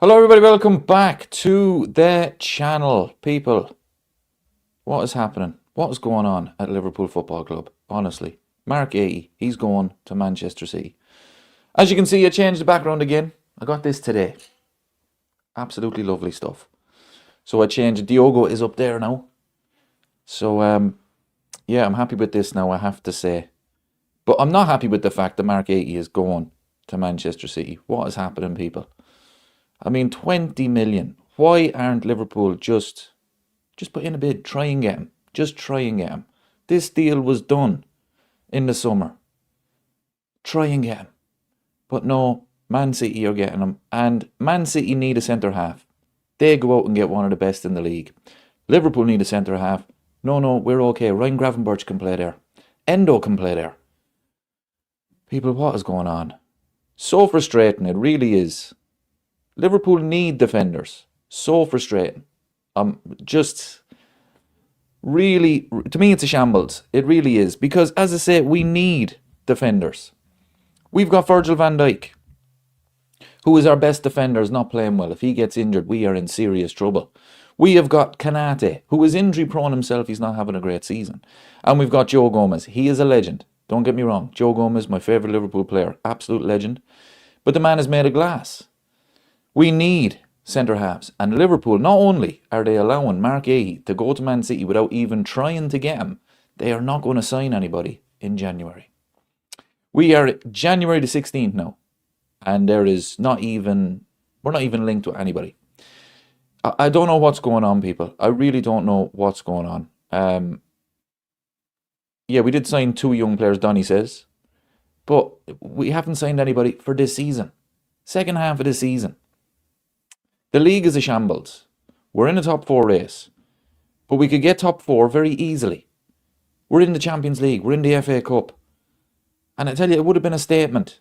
Hello everybody, welcome back to the channel. People, what is happening? What is going on at Liverpool Football Club? Honestly, Marc, he's going to Manchester City. As you can see, I changed the background again. I got this today. Absolutely lovely stuff. So I changed it. Diogo is up there now. So, yeah, I'm happy with this now, I have to say. But I'm not happy with the fact that Marc is going to Manchester City. What is happening, people? I mean, 20 million. Why aren't Liverpool just put in a bid, try and get him. Just try and get him. This deal was done in the summer. Try and get him. But no, Man City are getting him. And Man City need a centre-half. They go out and get one of the best in the league. Liverpool need a centre-half. No, we're okay. Ryan Gravenberch can play there. Endo can play there. People, what is going on? So frustrating, it really is. Liverpool need defenders. So frustrating. Just really, to me, it's a shambles. It really is. Because, as I say, we need defenders. We've got Virgil van Dijk, who is our best defender, is not playing well. If he gets injured, we are in serious trouble. We have got Konate, who is injury prone himself. He's not having a great season. And we've got Joe Gomez. He is a legend. Don't get me wrong. Joe Gomez, my favourite Liverpool player. Absolute legend. But the man is made of glass. We need centre-halves. And Liverpool, not only are they allowing Marc to go to Man City without even trying to get him, they are not going to sign anybody in January. We are January the 16th now. And there is we're not even linked to anybody. I don't know what's going on, people. I really don't know what's going on. Yeah, we did sign 2 young players, Donny says. But we haven't signed anybody for this season. Second half of the season. The league is a shambles. We're in the top 4 race. But we could get top 4 very easily. We're in the Champions League. We're in the FA Cup. And I tell you, it would have been a statement.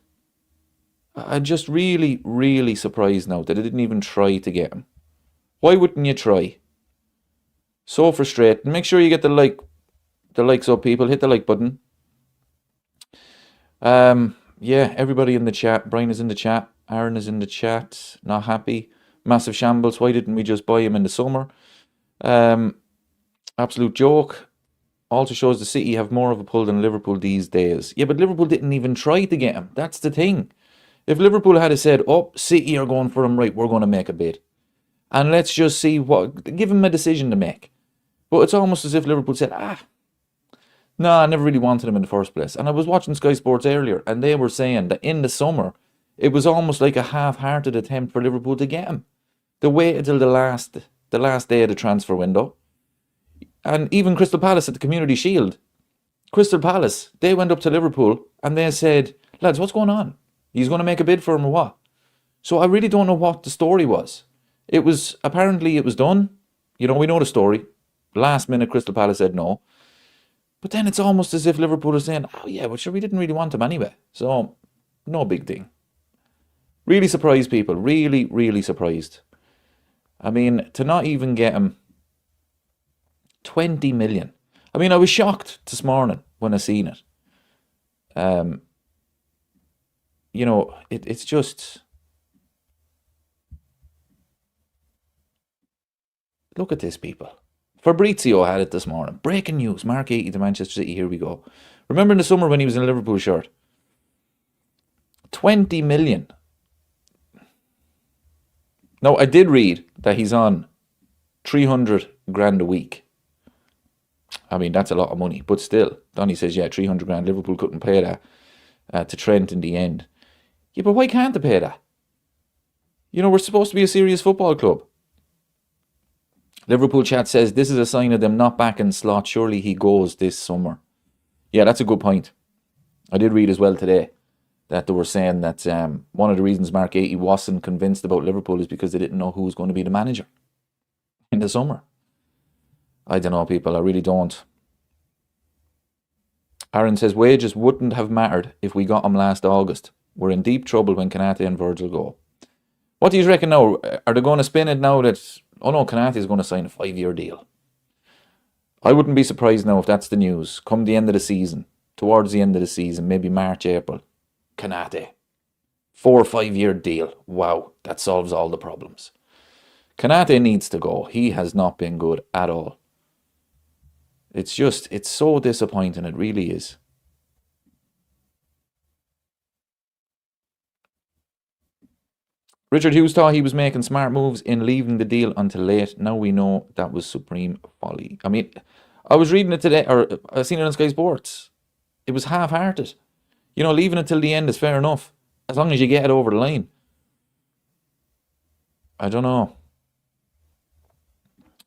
I'm just really, really surprised now that I didn't even try to get him. Why wouldn't you try? So frustrating. Make sure you get the likes up, people. Hit the like button. Yeah, everybody in the chat. Brian is in the chat. Aaron is in the chat. Not happy. Massive shambles. Why didn't we just buy him in the summer? Absolute joke. Also shows the City have more of a pull than Liverpool these days. Yeah, but Liverpool didn't even try to get him. That's the thing. If Liverpool had said, oh, City are going for him, right, we're going to make a bid. And let's just see give him a decision to make. But it's almost as if Liverpool said, no, I never really wanted him in the first place. And I was watching Sky Sports earlier, and they were saying that in the summer, it was almost like a half-hearted attempt for Liverpool to get him. They waited till the last day of the transfer window. And even Crystal Palace at the Community Shield. Crystal Palace, they went up to Liverpool and they said, lads, what's going on? He's going to make a bid for him or what? So I really don't know what the story was. Apparently it was done. You know, we know the story. Last minute Crystal Palace said no. But then it's almost as if Liverpool are saying, oh yeah, but sure, we didn't really want him anyway. So, no big thing. Really surprised, people. Really, really surprised. I mean, to not even get him 20 million. I mean, I was shocked this morning when I seen it. You know, it's just... Look at this, people. Fabrizio had it this morning. Breaking news. Marc to Manchester City. Here we go. Remember in the summer when he was in a Liverpool shirt? 20 million. Now, I did read that he's on 300 grand a week. I mean, that's a lot of money. But still, Donny says, yeah, 300 grand. Liverpool couldn't pay that to Trent in the end. Yeah, but why can't they pay that? You know, we're supposed to be a serious football club. Liverpool chat says, this is a sign of them not backing Slot. Surely he goes this summer. Yeah, that's a good point. I did read as well today that they were saying that one of the reasons Marc wasn't convinced about Liverpool is because they didn't know who was going to be the manager in the summer. I don't know, people. I really don't. Aaron says, wages wouldn't have mattered if we got him last August. We're in deep trouble when Konate and Virgil go. What do you reckon now? Are they going to spin it now that... Oh no, Konate is going to sign a 5-year deal. I wouldn't be surprised now if that's the news. Come the end of the season, towards the end of the season, maybe March, April. Konate. 4 or 5 year deal. Wow, that solves all the problems. Konate needs to go. He has not been good at all. It's so disappointing. It really is. Richard Hughes thought he was making smart moves in leaving the deal until late. Now we know that was supreme folly. I mean, I was reading it today, or I seen it on Sky Sports. It was half-hearted. You know, leaving it till the end is fair enough, as long as you get it over the line. I don't know.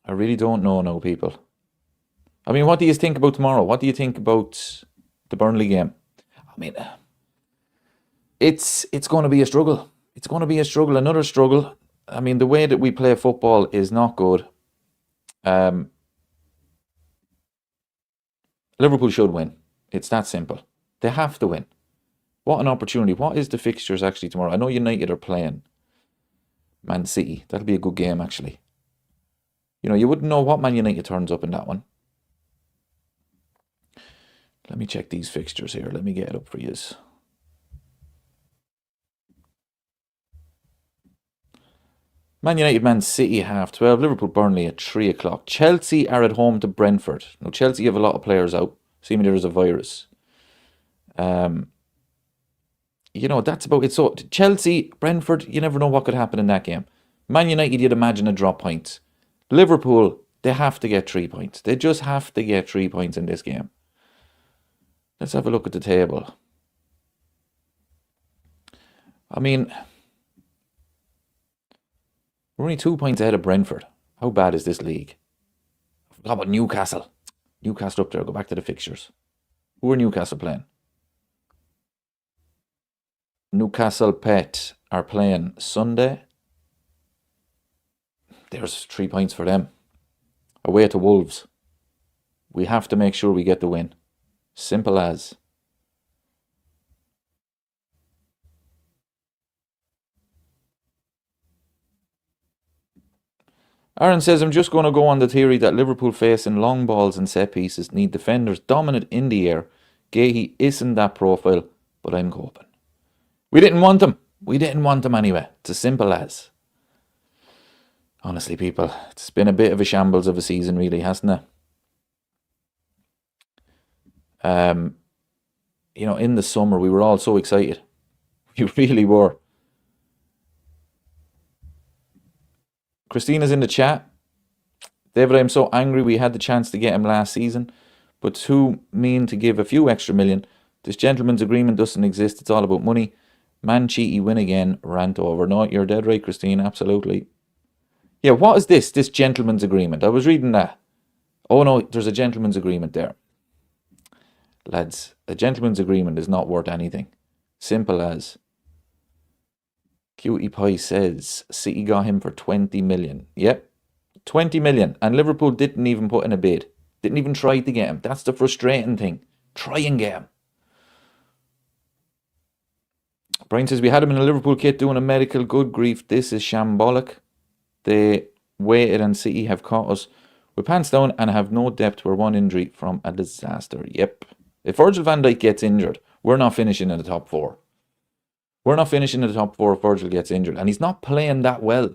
I really don't know now, people. I mean, what do you think about tomorrow? What do you think about the Burnley game? I mean, it's going to be a struggle. It's going to be a struggle, another struggle. I mean, the way that we play football is not good. Liverpool should win. It's that simple. They have to win. What an opportunity. What is the fixtures actually tomorrow? I know United are playing Man City. That'll be a good game, actually. You know, you wouldn't know what Man United turns up in that one. Let me check these fixtures here. Let me get it up for you. Man United, Man City, 12:30. Liverpool, Burnley at 3 o'clock. Chelsea are at home to Brentford. Now, Chelsea have a lot of players out. Seemingly there is a virus. You know, that's about it. So, Chelsea, Brentford, you never know what could happen in that game. Man United, you'd imagine a drop points. Liverpool, they have to get 3 points. They just have to get 3 points in this game. Let's have a look at the table. I mean, we're only 2 points ahead of Brentford. How bad is this league? I forgot about Newcastle. Newcastle up there. Go back to the fixtures. Who are Newcastle playing? Newcastle Pet are playing Sunday. There's 3 points for them. Away to Wolves. We have to make sure we get the win. Simple as. Aaron says, I'm just going to go on the theory that Liverpool facing long balls and set pieces need defenders dominant in the air. Guehi isn't that profile, but I'm hoping. We didn't want him. We didn't want him anyway. It's as simple as. Honestly, people, it's been a bit of a shambles of a season, really, hasn't it? You know, in the summer, we were all so excited. We really were. Christina's in the chat. David, I'm so angry we had the chance to get him last season, but too mean to give a few extra million. This gentleman's agreement doesn't exist. It's all about money. Man cheaty win again. Rant over. No, you're dead right, Christine. Absolutely. Yeah, what is this? This gentleman's agreement. I was reading that. Oh no, there's a gentleman's agreement there. Lads, a gentleman's agreement is not worth anything. Simple as. Cutie Pie says City got him for 20 million. Yep, 20 million. And Liverpool didn't even put in a bid. Didn't even try to get him. That's the frustrating thing. Try and get him. Brian says, we had him in a Liverpool kit doing a medical. Good grief, this is shambolic. They waited and City have caught us with pants down and have no depth. We're one injury from a disaster. Yep. If Virgil van Dijk gets injured, we're not finishing in the top 4. We're not finishing in the top 4 if Virgil gets injured. And he's not playing that well.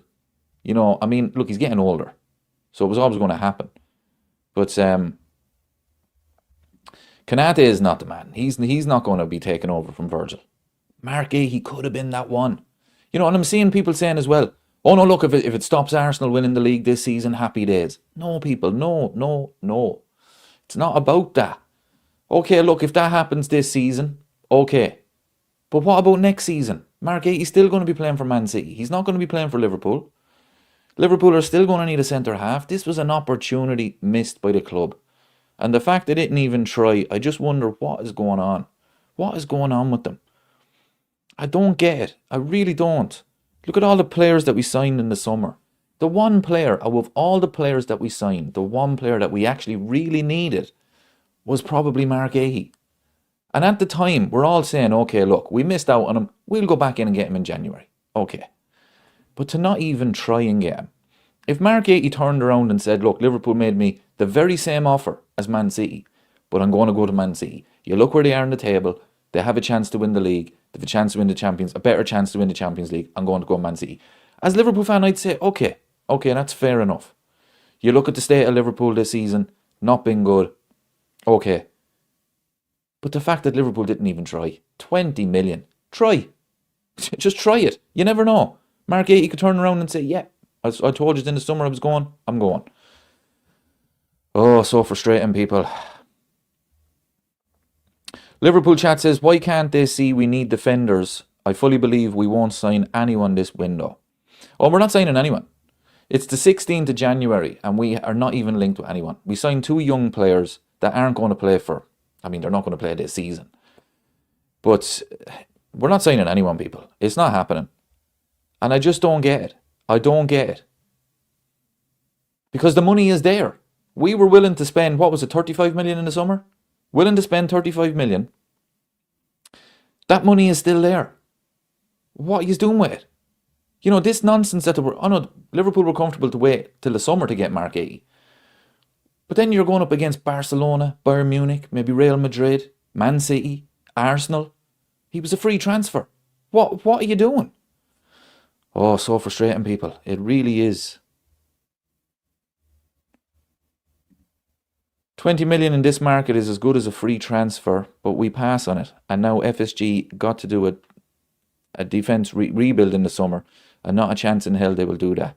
You know, I mean, look, he's getting older. So it was always going to happen. But Konate is not the man. He's not going to be taken over from Virgil. Marc, he could have been that one. You know, and I'm seeing people saying as well, oh no, look, if it stops Arsenal winning the league this season, happy days. No, people, no. It's not about that. Okay, look, if that happens this season, okay. But what about next season? Marc, he's still going to be playing for Man City. He's not going to be playing for Liverpool. Liverpool are still going to need a centre half. This was an opportunity missed by the club. And the fact they didn't even try, I just wonder what is going on. What is going on with them? I don't get it. I really don't. Look at all the players that we signed in the summer. The one player, out of all the players that we signed, the one player that we actually really needed was probably Marc Guehi. And at the time, we're all saying, okay, look, we missed out on him. We'll go back in and get him in January. Okay. But to not even try and get him. If Marc Guehi turned around and said, look, Liverpool made me the very same offer as Man City, but I'm going to go to Man City. You look where they are in the table. They have a chance to win the league. They've a chance to win a better chance to win the Champions League. I'm going to go Man City. As a Liverpool fan, I'd say, okay, that's fair enough. You look at the state of Liverpool this season, not been good. Okay. But the fact that Liverpool didn't even try. 20 million. Try. Just try it. You never know. Marc Guehi could turn around and say, yeah, I told you in the summer I was going. I'm going. Oh, so frustrating, people. Liverpool chat says, why can't they see we need defenders? I fully believe we won't sign anyone this window. Oh, we're not signing anyone. It's the 16th of January and we are not even linked with anyone. We signed 2 young players that aren't going to play they're not going to play this season. But we're not signing anyone, people. It's not happening. And I just don't get it. I don't get it. Because the money is there. We were willing to spend, 35 million in the summer? Willing to spend 35 million. That money is still there. What are you doing with it? You know, this nonsense that Liverpool were comfortable to wait till the summer to get Marc Guehi. But then you're going up against Barcelona, Bayern Munich, maybe Real Madrid, Man City, Arsenal. He was a free transfer. What are you doing? Oh, so frustrating, people. It really is. 20 million in this market is as good as a free transfer, but we pass on it. And now FSG got to do a defence rebuild in the summer, and not a chance in hell they will do that.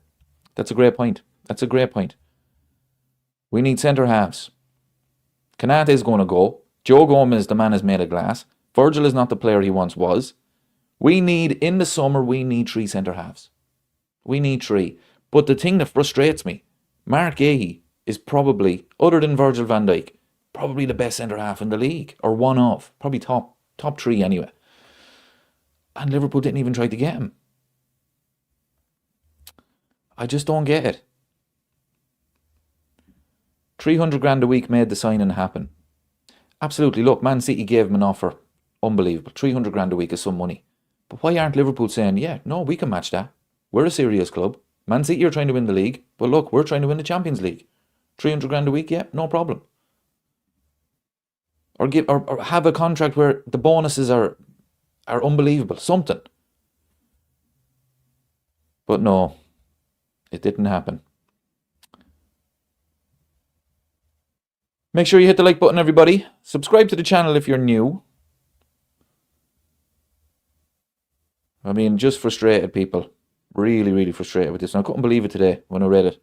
That's a great point. We need centre halves. Kanate is going to go. Joe Gomez, the man is made of glass. Virgil is not the player he once was. In the summer, we need 3 centre halves. We need 3. But the thing that frustrates me, Marc Guehi is probably, other than Virgil van Dijk, probably the best centre half in the league, or one of, probably top 3 anyway. And Liverpool didn't even try to get him. I just don't get it. 300 grand a week made the signing happen. Absolutely, look, Man City gave him an offer. Unbelievable. 300 grand a week is some money. But why aren't Liverpool saying, yeah, no, we can match that. We're a serious club. Man City are trying to win the league, but look, we're trying to win the Champions League. 300 grand a week, yeah, no problem. Or have a contract where the bonuses are unbelievable. Something. But no, it didn't happen. Make sure you hit the like button, everybody. Subscribe to the channel if you're new. I mean, just frustrated, people. Really, really frustrated with this. And I couldn't believe it today when I read it.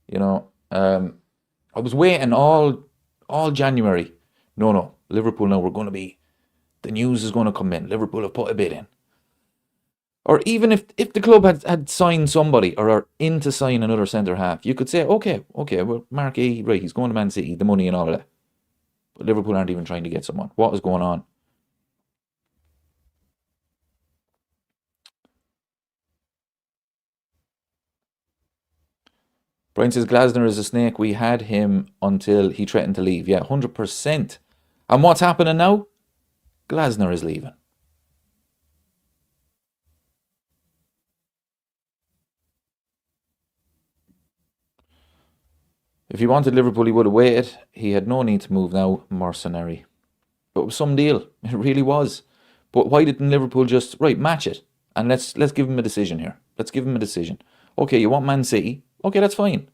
You know, I was waiting all January. No, Liverpool now, the news is going to come in. Liverpool have put a bid in. Or even if the club had signed somebody or are in to sign another centre-half, you could say, okay, well, Marc Guehi, right, he's going to Man City, the money and all of that. But Liverpool aren't even trying to get someone. What is going on? Brian says, Glasner is a snake. We had him until he threatened to leave. Yeah, 100%. And what's happening now? Glasner is leaving. If he wanted Liverpool, he would have waited. He had no need to move now. Mercenary. But it was some deal. It really was. But why didn't Liverpool just, right, match it? And let's give him a decision here. Let's give him a decision. Okay, you want Man City? Okay, that's fine.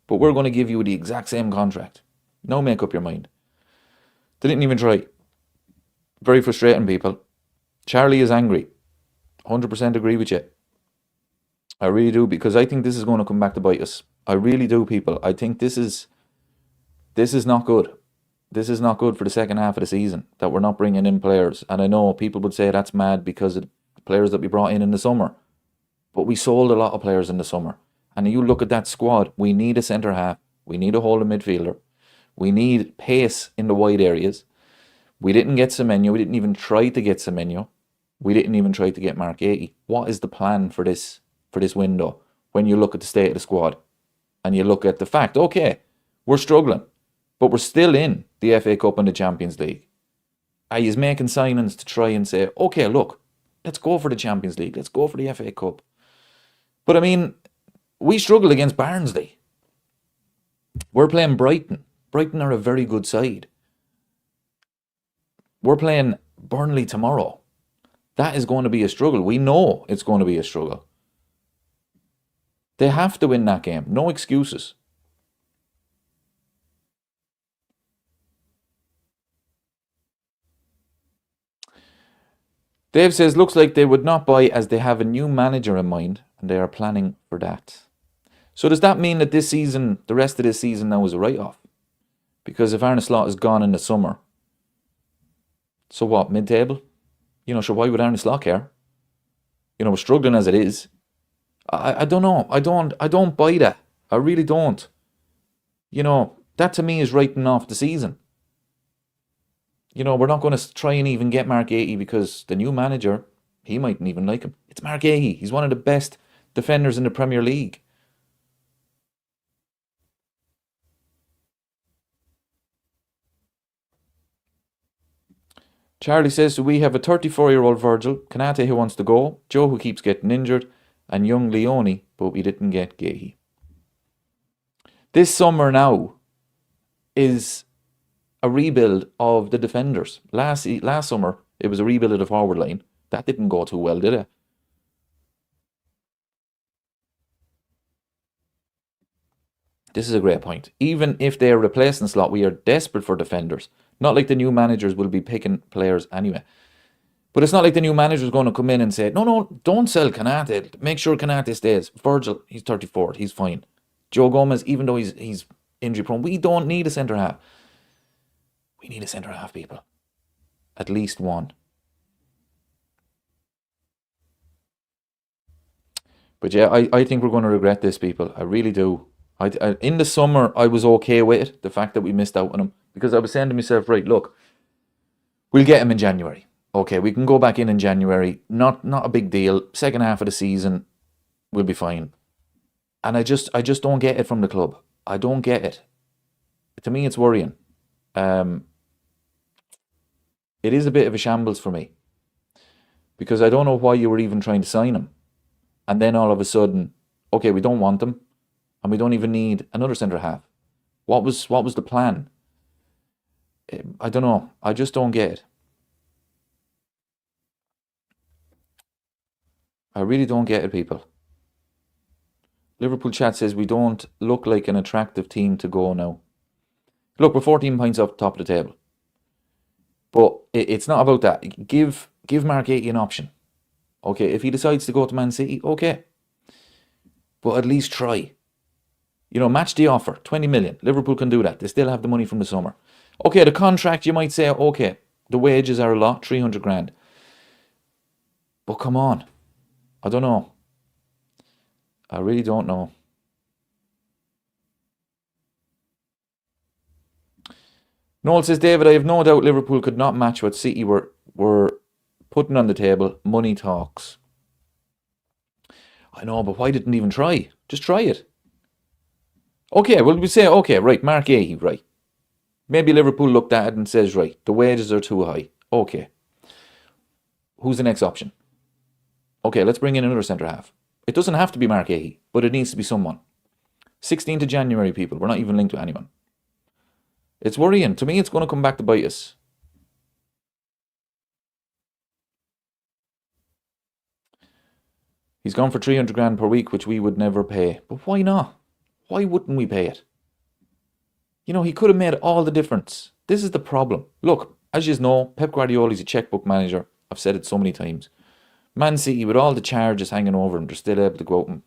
But we're going to give you the exact same contract. Now make up your mind. They didn't even try. Very frustrating, people. Charlie is angry. 100% agree with you. I really do, because I think this is going to come back to bite us. I really do, people. I think this is not good. This is not good for the second half of the season, that we're not bringing in players. And I know people would say that's mad because of the players that we brought in the summer. But we sold a lot of players in the summer. And you look at that squad, we need a centre-half. We need a holding midfielder. We need pace in the wide areas. We didn't get Semenyo. We didn't even try to get Semenyo. We didn't even try to get Marc Guehi. What is the plan for this window when you look at the state of the squad? And you look at the fact, okay, we're struggling, but we're still in the FA Cup and the Champions League. Are you making signings to try and say, okay, look, let's go for the Champions League, let's go for the FA Cup? But I mean, we struggled against Barnsley. We're playing Brighton. Brighton are a very good side. We're playing Burnley tomorrow. That is going to be a struggle. We know it's going to be a struggle. They have to win that game. No excuses. Dave says, looks like they would not buy as they have a new manager in mind and they are planning for that. So does that mean that this season, the rest of this season now is a write-off? Because if Arne Slot is gone in the summer, so what, mid-table? Sure, why would Arne Slot care? We're struggling as it is. I don't know. I don't buy that. I really don't. That to me is writing off the season. We're not going to try and even get Marc Guehi because the new manager, he mightn't even like him. It's Marc Guehi. He's one of the best defenders in the Premier League. Charlie says, so we have a 34-year-old Virgil, Kanate who wants to go, Joe who keeps getting injured, and young Leone, but we didn't get Guehi. This summer now is a rebuild of the defenders. Last summer, it was a rebuild of the forward line. That didn't go too well, did it? This is a great point. Even if they're replacing Slot, we are desperate for defenders. Not like the new managers will be picking players anyway. But it's not like the new manager is going to come in and say, no, don't sell Kanate. Make sure Kanate stays. Virgil, he's 34. He's fine. Joe Gomez, even though he's injury prone, we don't need a centre-half. We need a centre-half, people. At least one. But yeah, I think we're going to regret this, people. I really do. In the summer, I was okay with it, the fact that we missed out on him. Because I was saying to myself, right, look, we'll get him in January. Okay, we can go back in January. Not a big deal. Second half of the season, we'll be fine. And I just don't get it from the club. I don't get it. To me, it's worrying. It is a bit of a shambles for me. Because I don't know why you were even trying to sign him. And then all of a sudden, okay, we don't want him. And we don't even need another centre-half. What was the plan? I don't know. I just don't get it. I really don't get it, people. Liverpool chat says we don't look like an attractive team to go now. Look, we're 14 points off the top of the table. But it's not about that. Give Marc Guehi an option. Okay, if he decides to go to Man City, okay. But at least try. Match the offer. 20 million. Liverpool can do that. They still have the money from the summer. Okay, the contract, you might say, okay, the wages are a lot, 300 grand. But come on. I don't know. I really don't know. Noel says, David, I have no doubt Liverpool could not match what City were putting on the table. Money talks. I know, but why didn't even try? Just try it. Okay, well, we say, okay, right, Marc Guehi, right. Maybe Liverpool looked at it and says, right, the wages are too high. Okay. Who's the next option? Okay, let's bring in another centre-half. It doesn't have to be Marc Guehi, but it needs to be someone. 16th of January, people. We're not even linked to anyone. It's worrying. To me, it's going to come back to bite us. He's gone for 300 grand per week, which we would never pay. But why not? Why wouldn't we pay it? He could have made all the difference. This is the problem. Look, as you know, Pep Guardiola is a checkbook manager. I've said it so many times. Man City, with all the charges hanging over them, they're still able to go out and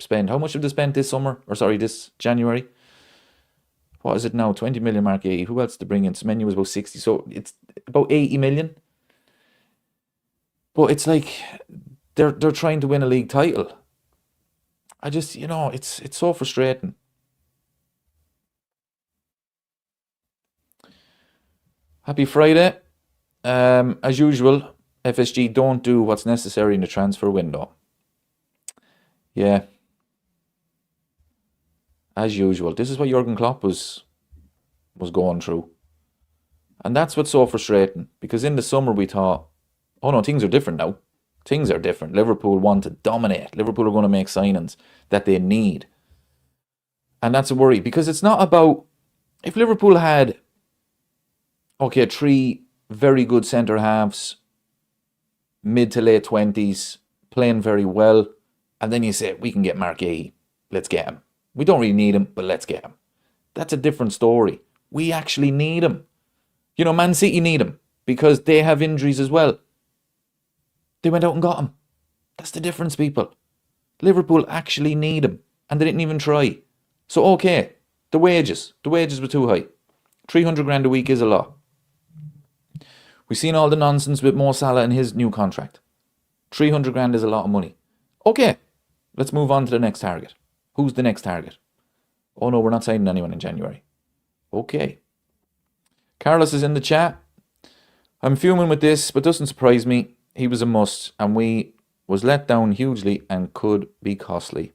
spend. How much have they spent this summer? This January? What is it now? 20 million Marc Guehi. Who else to bring in? Semenyo was about 60. So it's about 80 million. But it's like they're trying to win a league title. I just, it's so frustrating. Happy Friday. As usual, FSG don't do what's necessary in the transfer window. Yeah. As usual. This is what Jurgen Klopp was going through. And that's what's so frustrating. Because in the summer we thought, oh no, things are different now. Things are different. Liverpool want to dominate. Liverpool are going to make signings that they need. And that's a worry. Because it's not about... If Liverpool had... Okay, 3 very good centre-halves mid to late 20s, playing very well, and then you say, we can get Marc Guehi. Let's get him. We don't really need him, but let's get him. That's a different story. We actually need him. You know, Man City need him because they have injuries as well. They went out and got him. That's the difference, people. Liverpool actually need him, and they didn't even try. So, okay, the wages were too high. 300 grand a week is a lot. We've seen all the nonsense with Mo Salah and his new contract. 300 grand is a lot of money. Okay, let's move on to the next target. Who's the next target? Oh no, we're not signing anyone in January. Okay. Carlos is in the chat. I'm fuming with this, but doesn't surprise me. He was a must, and we was let down hugely and could be costly.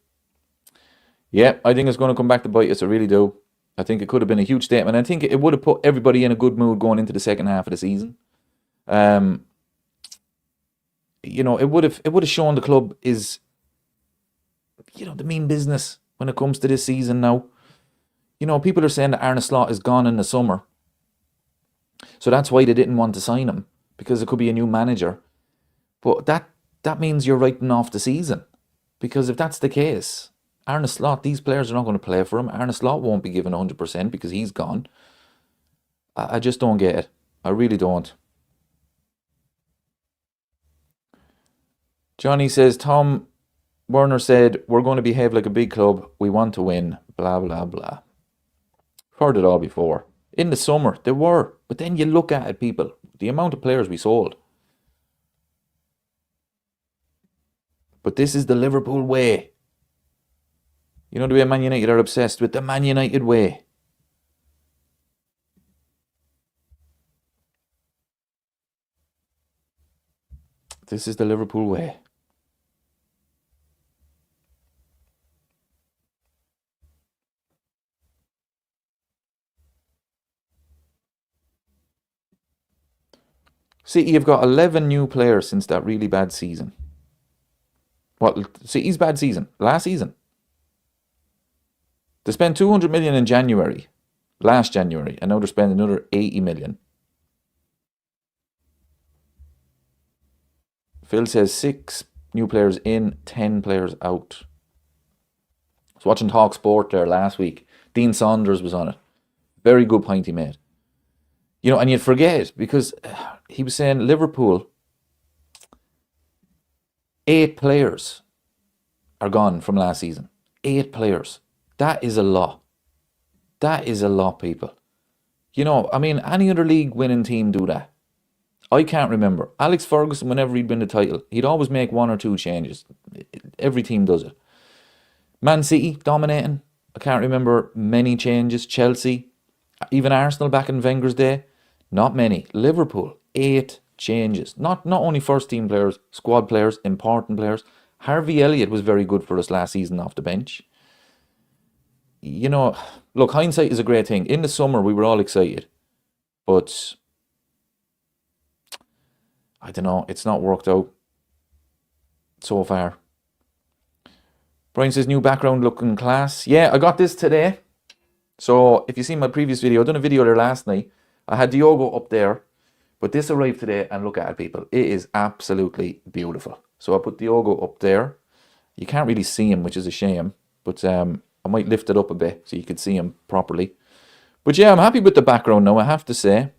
Yeah, I think it's going to come back to bite us. I really do. I think it could have been a huge statement. I think it would have put everybody in a good mood going into the second half of the season. You know, it would have shown the club is, you know, the mean business when it comes to this season now. You know, people are saying that Arne Slot is gone in the summer. So that's why they didn't want to sign him, because it could be a new manager. But that means you're writing off the season. Because if that's the case, Arne Slot, these players are not going to play for him. Arne Slot won't be given 100% because he's gone. I just don't get it. I really don't. Johnny says, Tom Werner said, we're going to behave like a big club. We want to win. Blah, blah, blah. Heard it all before. In the summer, they were. But then you look at it, people. The amount of players we sold. But this is the Liverpool way. You know the way Man United are obsessed with the Man United way. This is the Liverpool way. City have got 11 new players since that really bad season. What? City's bad season? Last season. They spent 200 million in January, last January, and now they're spending another 80 million. Phil says 6 new players in, 10 players out. I was watching Talk Sport there last week. Dean Saunders was on it. Very good point he made. You know, and you'd forget, because he was saying Liverpool, 8 players are gone from last season. 8 players. That is a lot. That is a lot, people. You know, I mean, any other league winning team do that. I can't remember. Alex Ferguson, whenever he'd win the title, he'd always make 1 or 2 changes. Every team does it. Man City dominating. I can't remember many changes. Chelsea, even Arsenal back in Wenger's day, not many. Liverpool, 8 changes. Not only first team players, squad players, important players. Harvey Elliott was very good for us last season off the bench. You know, look, hindsight is a great thing. In the summer, we were all excited. But I don't know, it's not worked out so far. Brian says, new background looking class. Yeah, I got this today. So if you see my previous video, I done a video there last night. I had Diogo up there, but this arrived today, and look at it, people. It is absolutely beautiful. So I put Diogo up there. You can't really see him, which is a shame, but I might lift it up a bit so you could see him properly. But yeah, I'm happy with the background now, I have to say.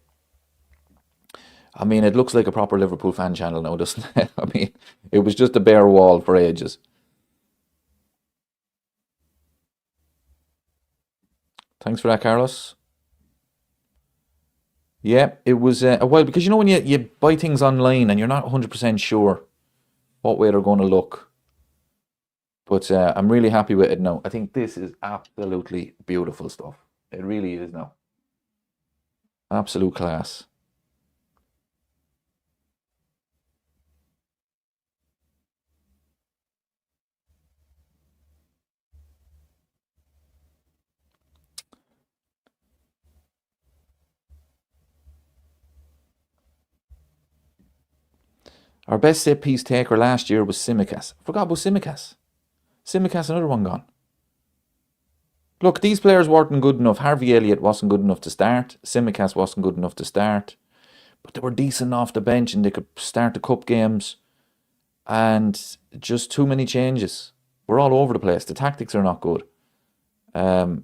I mean, it looks like a proper Liverpool fan channel now, doesn't it? I mean, it was just a bare wall for ages. Thanks for that, Carlos. Yeah, it was a while, because you know when you buy things online and you're not 100% sure what way they're going to look. But I'm really happy with it now. I think this is absolutely beautiful stuff. It really is now. Absolute class. Our best set piece taker last year was Tsimikas. Forgot about Tsimikas. Tsimikas, another one gone. Look, these players weren't good enough. Harvey Elliott wasn't good enough to start. Tsimikas wasn't good enough to start. but they were decent off the bench and they could start the cup games. And just too many changes. We're all over the place. The tactics are not good. For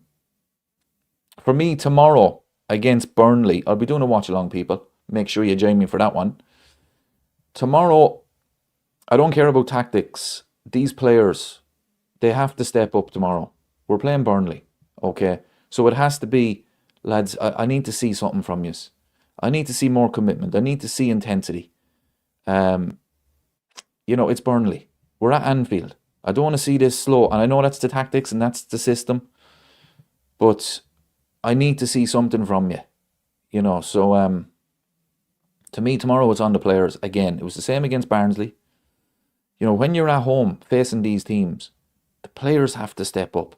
me, tomorrow against Burnley, I'll be doing a watch along, people. Make sure you join me for that one. Tomorrow, I don't care about tactics. These players, they have to step up tomorrow. We're playing Burnley, okay? So it has to be, lads, I need to see something from you. I need to see more commitment. I need to see intensity. It's Burnley. We're at Anfield. I don't want to see this slow. And I know that's the tactics and that's the system. But I need to see something from you. So to me, tomorrow it's on the players. Again, it was the same against Barnsley. When you're at home facing these teams, the players have to step up.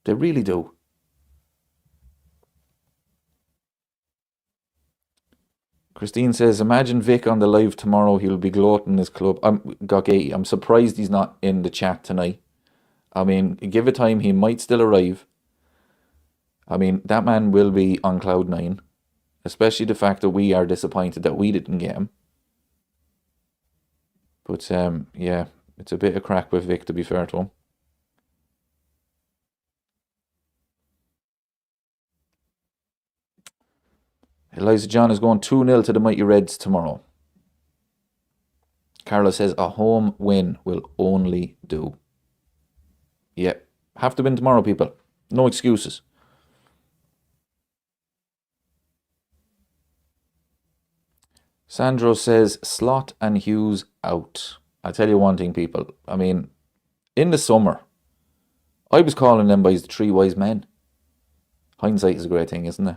They really do. Christine says, imagine Vic on the live tomorrow. He'll be gloating his club. I'm surprised he's not in the chat tonight. I mean, give it time. He might still arrive. I mean, that man will be on cloud nine. Especially the fact that we are disappointed that we didn't get him. But, yeah, it's a bit of crack with Vic, to be fair to him. Eliza John is going 2-0 to the Mighty Reds tomorrow. Carla says a home win will only do. Yeah, have to win tomorrow, people. No excuses. Sandro says Slot and Hughes out. I'll tell you one thing, people. I mean, in the summer, I was calling them boys the three wise men. Hindsight is a great thing, isn't it?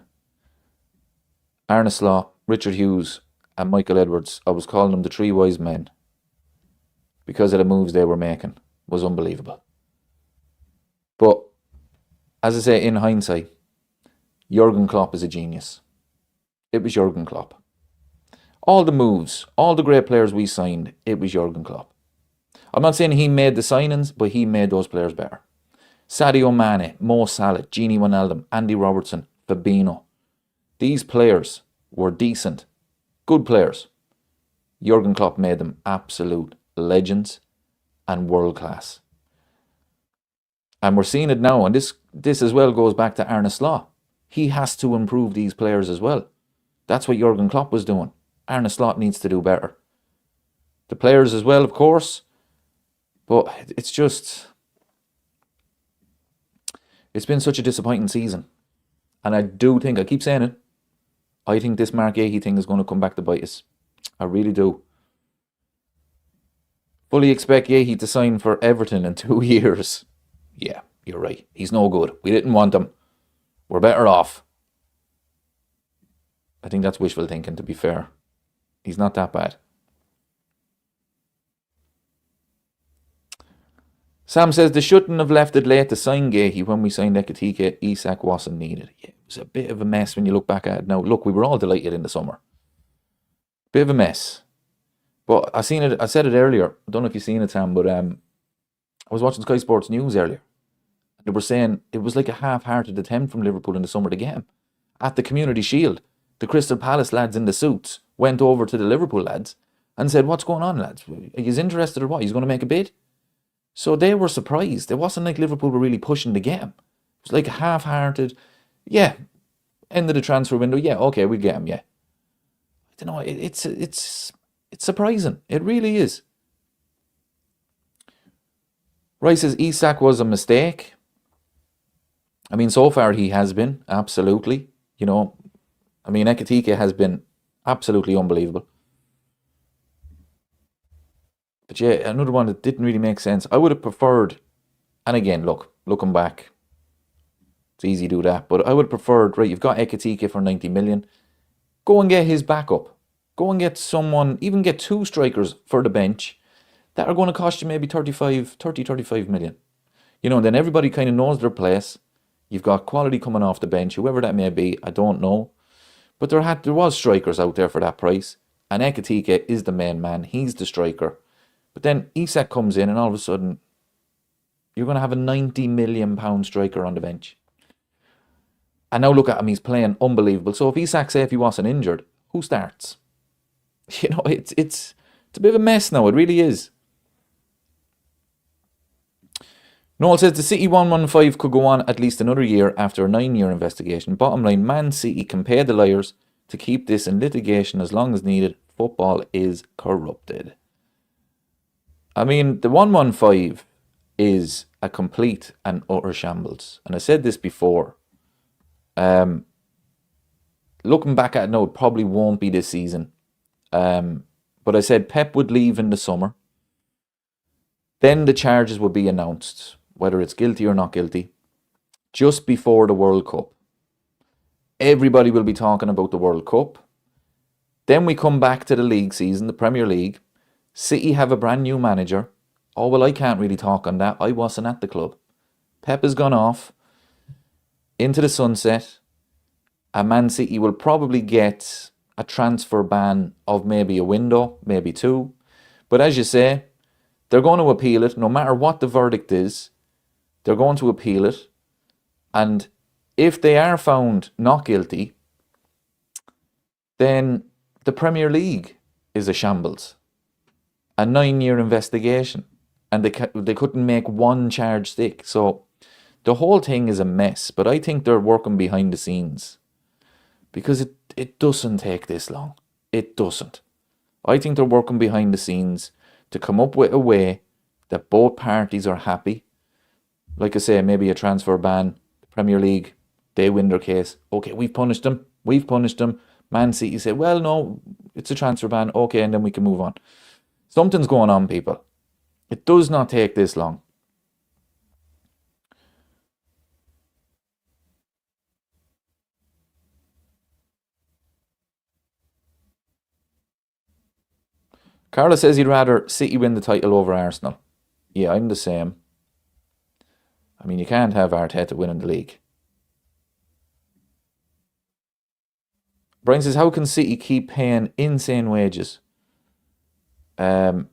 Arne Slot, Richard Hughes and Michael Edwards, I was calling them the three wise men because of the moves they were making. It was unbelievable. But, as I say, in hindsight, Jurgen Klopp is a genius. It was Jurgen Klopp. All the moves, all the great players we signed, it was Jurgen Klopp. I'm not saying he made the signings, but he made those players better. Sadio Mane, Mo Salah, Gini Wijnaldum, Andy Robertson, Fabinho. These players were decent, good players. Jurgen Klopp made them absolute legends and world class. And we're seeing it now, and this as well goes back to Arne Slot. He has to improve these players as well. That's what Jurgen Klopp was doing. Arne Slot needs to do better. The players as well, of course, but it's been such a disappointing season. And I do think, I keep saying it, I think this Marc Guehi thing is going to come back to bite us. I really do. Fully expect Guehi to sign for Everton in 2 years. Yeah, you're right. He's no good. We didn't want him. We're better off. I think that's wishful thinking, to be fair. He's not that bad. Sam says they shouldn't have left it late to sign Guehi when we signed Ekitike. Isak wasn't needed. Yeah, it was a bit of a mess when you look back at it now. Look, we were all delighted in the summer. Bit of a mess. But I said it earlier. I don't know if you've seen it, Sam, but I was watching Sky Sports News earlier. They were saying it was like a half-hearted attempt from Liverpool in the summer to get him. At the Community Shield, the Crystal Palace lads in the suits went over to the Liverpool lads and said, what's going on, lads? Are you interested or what? He's going to make a bid? So they were surprised. It wasn't like Liverpool were really pushing to get him. It was like a half-hearted, yeah, end of the transfer window, yeah, okay, we'll get him, yeah. I don't know, it's surprising. It really is. Rice says Isak was a mistake. I mean, so far he has been, absolutely. I mean, Ekitike has been absolutely unbelievable. But yeah, another one that didn't really make sense. I would have preferred, and again, looking back, it's easy to do that, but I would have preferred, right, you've got Ekitike for 90 million. Go and get his backup. Go and get someone, even get two strikers for the bench that are going to cost you maybe 35 million. And then everybody kind of knows their place. You've got quality coming off the bench, whoever that may be, I don't know. But there was strikers out there for that price. And Ekitike is the main man. He's the striker. But then Isak comes in and all of a sudden, you're going to have a £90 million striker on the bench. And now look at him, he's playing unbelievable. So if Isak, say if he wasn't injured, who starts? It's a bit of a mess now. It really is. Noel says the City 115 could go on at least another year after a 9-year investigation. Bottom line, Man City can pay the liars to keep this in litigation as long as needed. Football is corrupted. I mean, the 115 is a complete and utter shambles. And I said this before. Looking back at it now, it probably won't be this season. But I said Pep would leave in the summer. Then the charges would be announced, whether it's guilty or not guilty, just before the World Cup. Everybody will be talking about the World Cup. Then we come back to the league season, the Premier League. City have a brand new manager. Oh, well, I can't really talk on that. I wasn't at the club. Pep has gone off into the sunset. And Man City will probably get a transfer ban of maybe a window, maybe two. But as you say, they're going to appeal it. No matter what the verdict is, they're going to appeal it. And if they are found not guilty, then the Premier League is a shambles. A 9-year investigation. And they couldn't make one charge stick. So the whole thing is a mess. But I think they're working behind the scenes. Because it doesn't take this long. It doesn't. I think they're working behind the scenes to come up with a way that both parties are happy. Like I say, maybe a transfer ban. The Premier League, they win their case. Okay, we've punished them. Man City say, well, no, it's a transfer ban. Okay, and then we can move on. Something's going on, people. It does not take this long. Carla says he'd rather City win the title over Arsenal. Yeah, I'm the same. I mean, you can't have Arteta winning the league. Brian says, how can City keep paying insane wages? Haaland,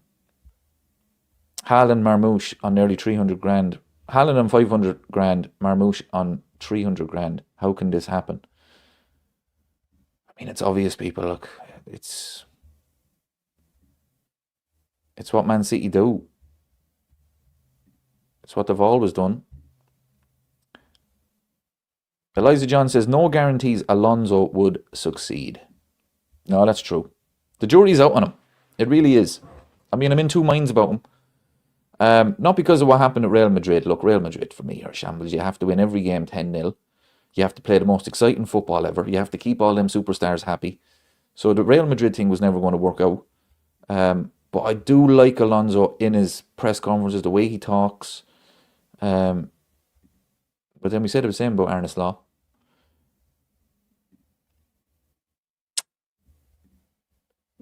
Marmouche on nearly 300 grand. Haaland on 500 grand, Marmouche on 300 grand. How can this happen? I mean, it's obvious, people. Look, it's what Man City do. It's what they've always done. Eliza John says, no guarantees Alonso would succeed. No, that's true. The jury's out on him. It really is. I mean, I'm in two minds about him. Not because of what happened at Real Madrid. Look, Real Madrid for me are shambles. You have to win every game 10-0. You have to play the most exciting football ever. You have to keep all them superstars happy. So the Real Madrid thing was never going to work out. But I do like Alonso in his press conferences, the way he talks. But then we said the same about Arne Slot.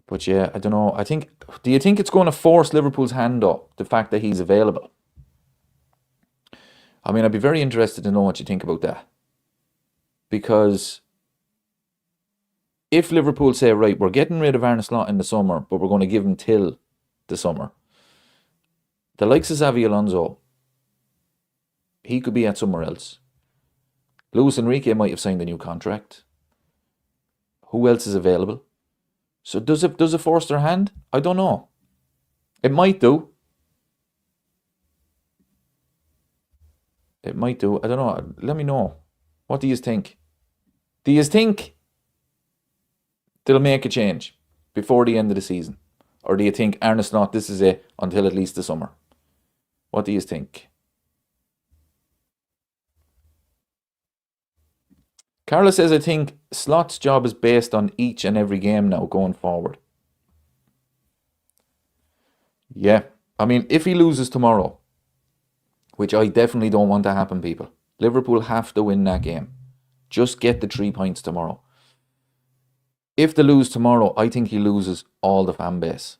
But yeah, I don't know. Do you think it's going to force Liverpool's hand up, the fact that he's available? I mean, I'd be very interested to know what you think about that. Because if Liverpool say, right, we're getting rid of Arne Slot in the summer, but we're going to give him till the summer, the likes of Xabi Alonso, he could be at somewhere else. Luis Enrique might have signed a new contract. Who else is available? So does it force their hand? I don't know. It might do. It might do. I don't know. Let me know. What do you think? Do you think they'll make a change before the end of the season? Or do you think Arne Slot, this is it until at least the summer? What do you think? Carla says, I think Slot's job is based on each and every game now going forward. Yeah. I mean, if he loses tomorrow, which I definitely don't want to happen, people, Liverpool have to win that game. Just get the 3 points tomorrow. If they lose tomorrow, I think he loses all the fan base.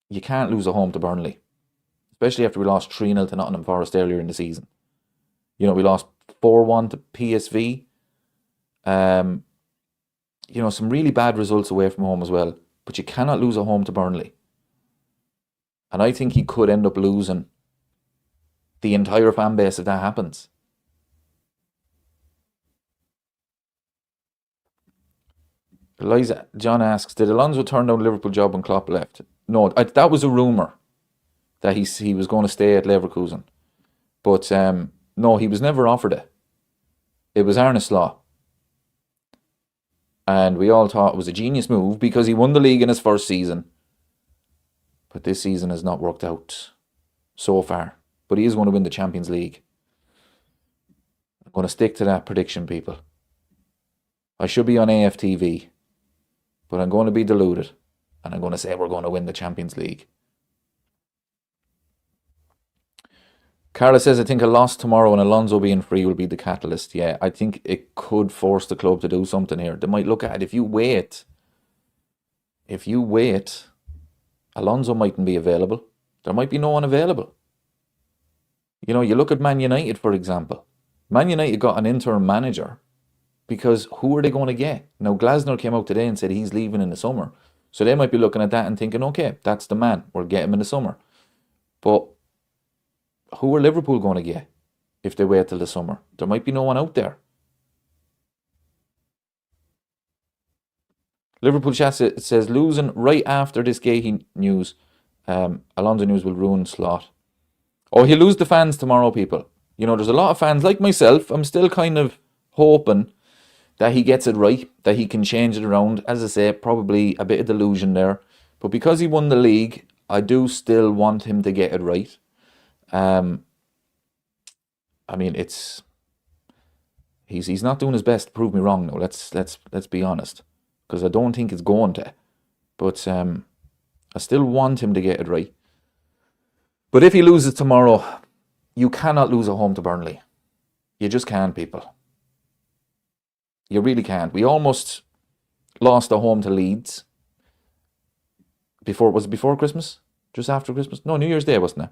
You can't lose at home to Burnley. Especially after we lost 3-0 to Nottingham Forest earlier in the season. You know, we lost 4-1 to PSV. You know, some really bad results away from home as well. But you cannot lose at home to Burnley. And I think he could end up losing the entire fan base if that happens. Eliza John asks, did Alonso turn down the Liverpool job when Klopp left? No, that was a rumour that he was going to stay at Leverkusen. But no, he was never offered it. It was Arne Slot. And we all thought it was a genius move because he won the league in his first season. But this season has not worked out so far. But he is going to win the Champions League. I'm going to stick to that prediction, people. I should be on AFTV. But I'm going to be deluded. And I'm going to say we're going to win the Champions League. Carla says, I think a loss tomorrow and Alonso being free will be the catalyst. Yeah, I think it could force the club to do something here. They might look at it. If you wait, Alonso mightn't be available. There might be no one available. You know, you look at Man United, for example. Man United got an interim manager because who are they going to get? Now, Glasner came out today and said he's leaving in the summer. So they might be looking at that and thinking, okay, that's the man. We'll get him in the summer. But who are Liverpool going to get if they wait till the summer? There might be no one out there. Liverpool chat says, losing right after this Guehi news, Alonso news will ruin Slot. Oh, he'll lose the fans tomorrow, people. You know, there's a lot of fans like myself. I'm still kind of hoping that he gets it right, that he can change it around. As I say, probably a bit of delusion there. But because he won the league, I do still want him to get it right. I mean, he's not doing his best to prove me wrong now. Let's be honest, because I don't think it's going to. But I still want him to get it right. But if he loses tomorrow, you cannot lose at home to Burnley. You just can't, people. You really can't. We almost lost at home to Leeds. Was it before Christmas? Just after Christmas? No, New Year's Day, wasn't it?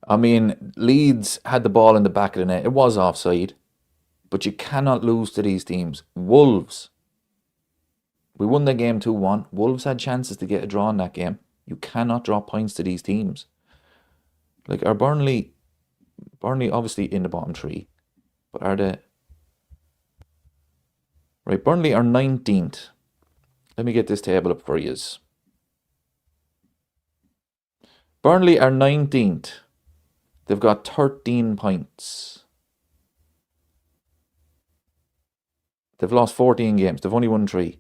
I mean, Leeds had the ball in the back of the net. It was offside. But you cannot lose to these teams. Wolves. We won the game 2-1. Wolves had chances to get a draw in that game. You cannot drop points to these teams. Like, are Burnley obviously in the bottom three. But are they... Right, Burnley are 19th. Let me get this table up for you. Burnley are 19th. They've got 13 points. They've lost 14 games. They've only won 3.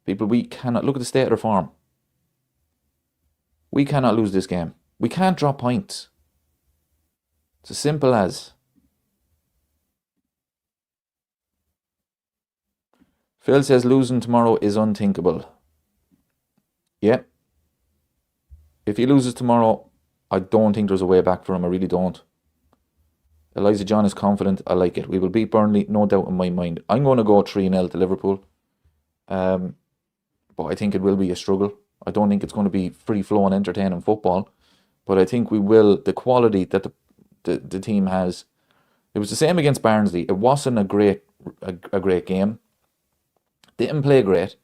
People, we cannot... Look at the state of their form. We cannot lose this game. We can't drop points. It's as simple as... Phil says losing tomorrow is unthinkable. Yeah. If he loses tomorrow, I don't think there's a way back for him. I really don't. Eliza John is confident. I like it. We will beat Burnley, no doubt in my mind. I'm going to go 3-0 to Liverpool. But I think it will be a struggle. I don't think it's going to be free-flowing, entertaining football. But I think we will. The quality that the team has. It was the same against Barnsley. It wasn't a great game. Didn't play great.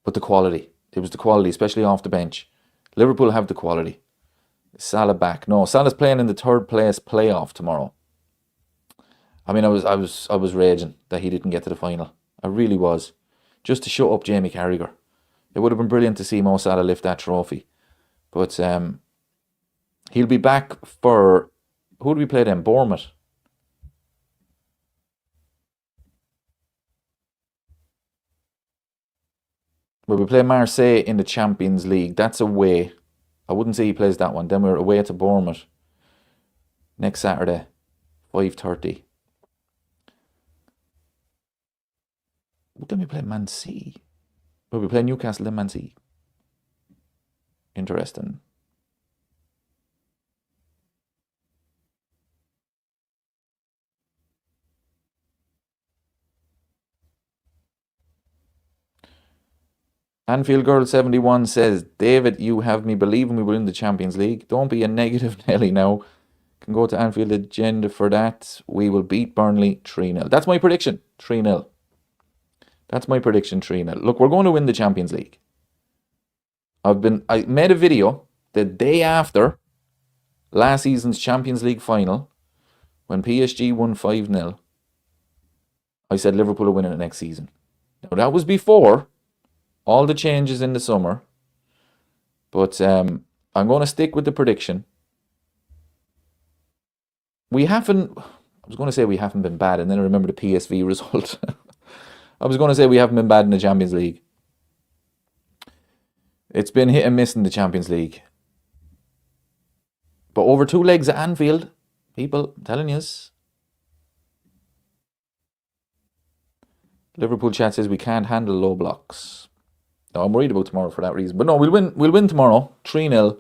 But the quality. It was the quality, especially off the bench. Liverpool have the quality. Salah back. No, Salah's playing in the third place playoff tomorrow. I mean, I was raging that he didn't get to the final. I really was. Just to shut up Jamie Carragher. It would have been brilliant to see Mo Salah lift that trophy. But he'll be back for... Who do we play then? Bournemouth. Well, we play Marseille in the Champions League. That's away. I wouldn't say he plays that one. Then we're away to Bournemouth next Saturday, 5:30. Then we play Man City. Well, we play Newcastle then Man City. Interesting. Anfield Girl 71 says, David, you have me believing we will win the Champions League. Don't be a negative Nelly now. Can go to Anfield agenda for that. We will beat Burnley 3-0. That's my prediction. 3-0. That's my prediction, 3-0. Look, we're going to win the Champions League. I made a video the day after last season's Champions League final when PSG won 5-0. I said Liverpool are winning it next season. Now, that was before all the changes in the summer. But I'm going to stick with the prediction. We haven't... I was going to say we haven't been bad, and then I remember the PSV result. I was going to say we haven't been bad in the Champions League. It's been hit and miss in the Champions League. But over 2 legs at Anfield, people, I'm telling you. Liverpool chat says we can't handle low blocks. No, I'm worried about tomorrow for that reason. But no, we'll win. We'll win tomorrow, 3-0.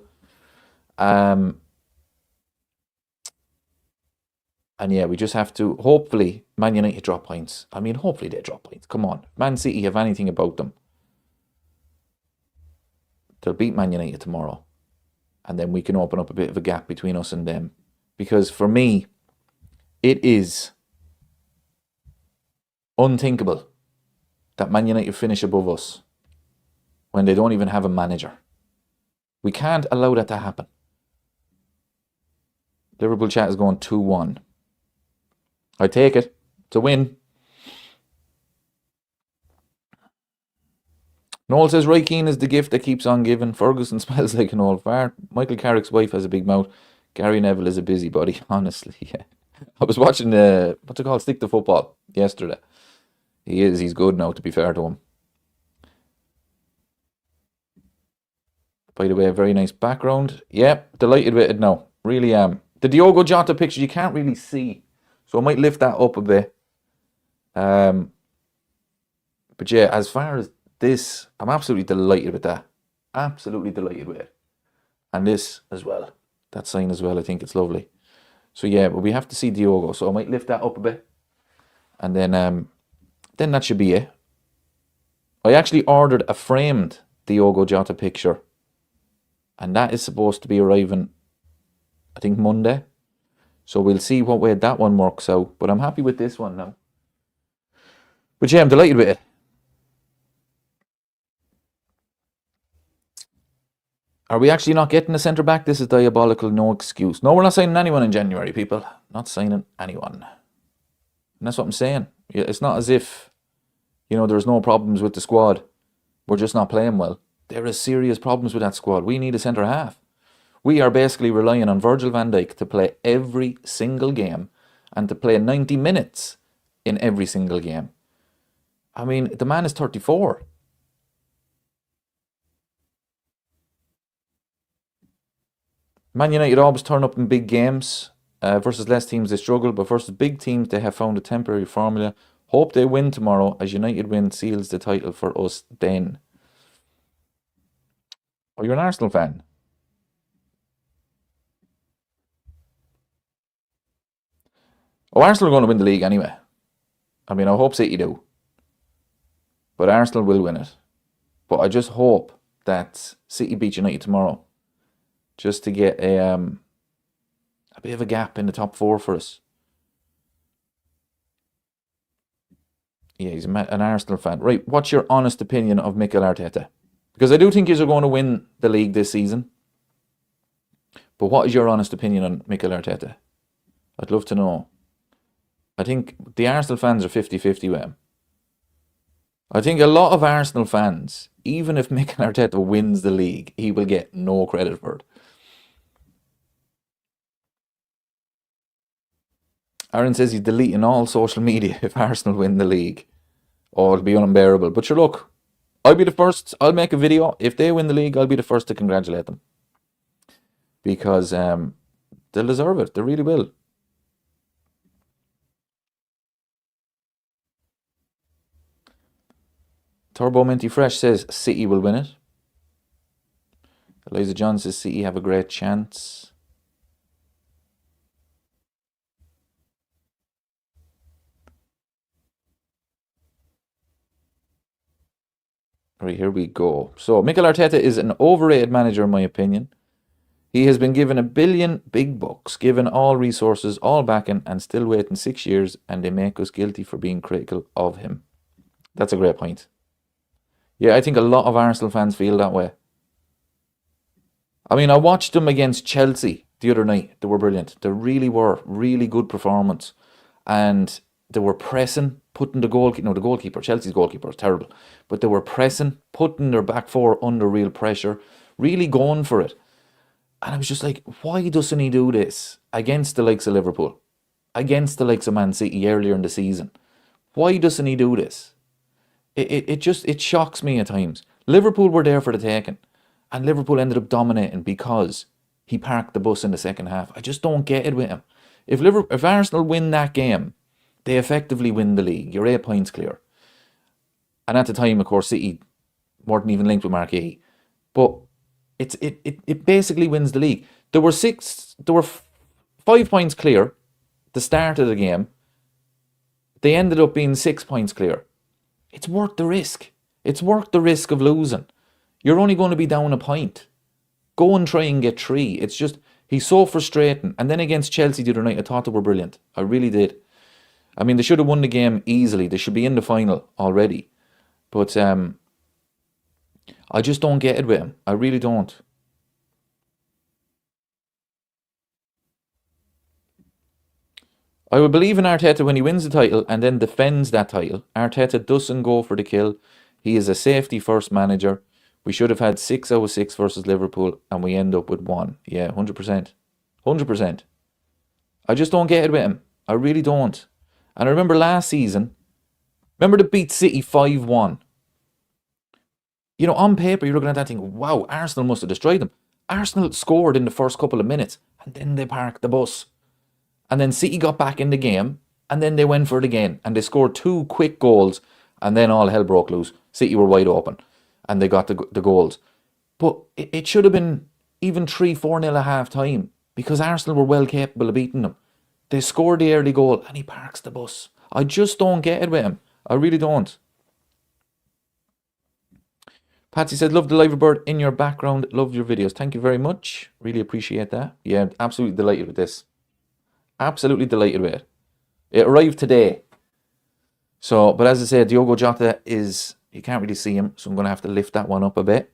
And yeah, we just have to, hopefully, Man United drop points. I mean, hopefully they drop points. Come on. Man City have anything about them, they'll beat Man United tomorrow. And then we can open up a bit of a gap between us and them. Because for me, it is unthinkable that Man United finish above us when they don't even have a manager. We can't allow that to happen. Liverpool chat is going 2-1. I take it. It's a win. Noel says, Roy Keane is the gift that keeps on giving. Ferguson smells like an old fart. Michael Carrick's wife has a big mouth. Gary Neville is a busybody. Honestly, yeah. I was watching what's it called? Stick to Football yesterday. He's good now, to be fair to him. By the way, a very nice background. Yeah, delighted with it now. Really am. The Diogo Jota picture you can't really see, so I might lift that up a bit. But yeah, as far as this, I'm absolutely delighted with that. Absolutely delighted with it. And this as well. That sign as well, I think it's lovely. So yeah, but we have to see Diogo, so I might lift that up a bit. And then that should be it. I actually ordered a framed Diogo Jota picture. And that is supposed to be arriving, I think, Monday. So we'll see what way that one works out. But I'm happy with this one now. But yeah, I'm delighted with it. Are we actually not getting a centre-back? This is diabolical, no excuse. No, we're not signing anyone in January, people. Not signing anyone. And that's what I'm saying. It's not as if, there's no problems with the squad. We're just not playing well. There are serious problems with that squad. We need a centre-half. We are basically relying on Virgil van Dijk to play every single game and to play 90 minutes in every single game. I mean, the man is 34. Man United always turn up in big games. Versus less teams they struggle, but versus big teams they have found a temporary formula. Hope they win tomorrow, as United win seals the title for us then. Oh, you're an Arsenal fan? Oh, Arsenal are going to win the league anyway. I mean, I hope City do. But Arsenal will win it. But I just hope that City beat United tomorrow. Just to get a bit of a gap in the top 4 for us. Yeah, he's an Arsenal fan. Right, what's your honest opinion of Mikel Arteta? Because I do think you're going to win the league this season. But what is your honest opinion on Mikel Arteta? I'd love to know. I think the Arsenal fans are 50-50 with him. I think a lot of Arsenal fans, even if Mikel Arteta wins the league, he will get no credit for it. Aaron says he's deleting all social media if Arsenal win the league. Oh, it'll be unbearable. But sure, look, I'll be the first. I'll make a video. If they win the league, I'll be the first to congratulate them. Because they'll deserve it. They really will. Turbo Minty Fresh says City will win it. Eliza John says City have a great chance. Right, here we go. So, Mikel Arteta is an overrated manager, in my opinion. He has been given $1 billion big bucks, given all resources, all backing, and still waiting 6 years, and they make us guilty for being critical of him. That's a great point. Yeah, I think a lot of Arsenal fans feel that way. I mean, I watched them against Chelsea the other night. They were brilliant. They really were. Really good performance. And They were pressing, putting the goalkeeper, no, the goalkeeper, Chelsea's goalkeeper was terrible, but they were pressing, putting their back four under real pressure, really going for it. And I was just like, why doesn't he do this against the likes of Liverpool, against the likes of Man City earlier in the season? Why doesn't he do this? It shocks me at times. Liverpool were there for the taking, and Liverpool ended up dominating because he parked the bus in the second half. I just don't get it with him. If Arsenal win that game, they effectively win the league. You're 8 points clear. And at the time, of course, City weren't even linked with Marc. But it basically wins the league. There were 5 points clear at the start of the game. They ended up being 6 points clear. It's worth the risk. It's worth the risk of losing. You're only going to be down a point. Go and try and get 3. It's just, he's so frustrating. And then against Chelsea the other night, I thought they were brilliant. I really did. I mean, they should have won the game easily. They should be in the final already. But I just don't get it with him. I really don't. I would believe in Arteta when he wins the title and then defends that title. Arteta doesn't go for the kill. He is a safety first manager. We should have had 6 out of 6 versus Liverpool and we end up with 1. Yeah, 100%. 100%. I just don't get it with him. I really don't. And I remember last season, remember to beat City 5-1. You know, on paper, you're looking at that thing, wow, Arsenal must have destroyed them. Arsenal scored in the first couple of minutes and then they parked the bus. And then City got back in the game and then they went for it again. And they scored 2 quick goals and then all hell broke loose. City were wide open and they got the goals. But it should have been even 3-4-0 at half time because Arsenal were well capable of beating them. They scored the early goal and he parks the bus. I just don't get it with him. I really don't. Patsy said, love the live bird in your background. Love your videos. Thank you very much. Really appreciate that. Yeah, absolutely delighted with this. Absolutely delighted with it. It arrived today. So, but as I said, Diogo Jota is, you can't really see him, so I'm going to have to lift that one up a bit.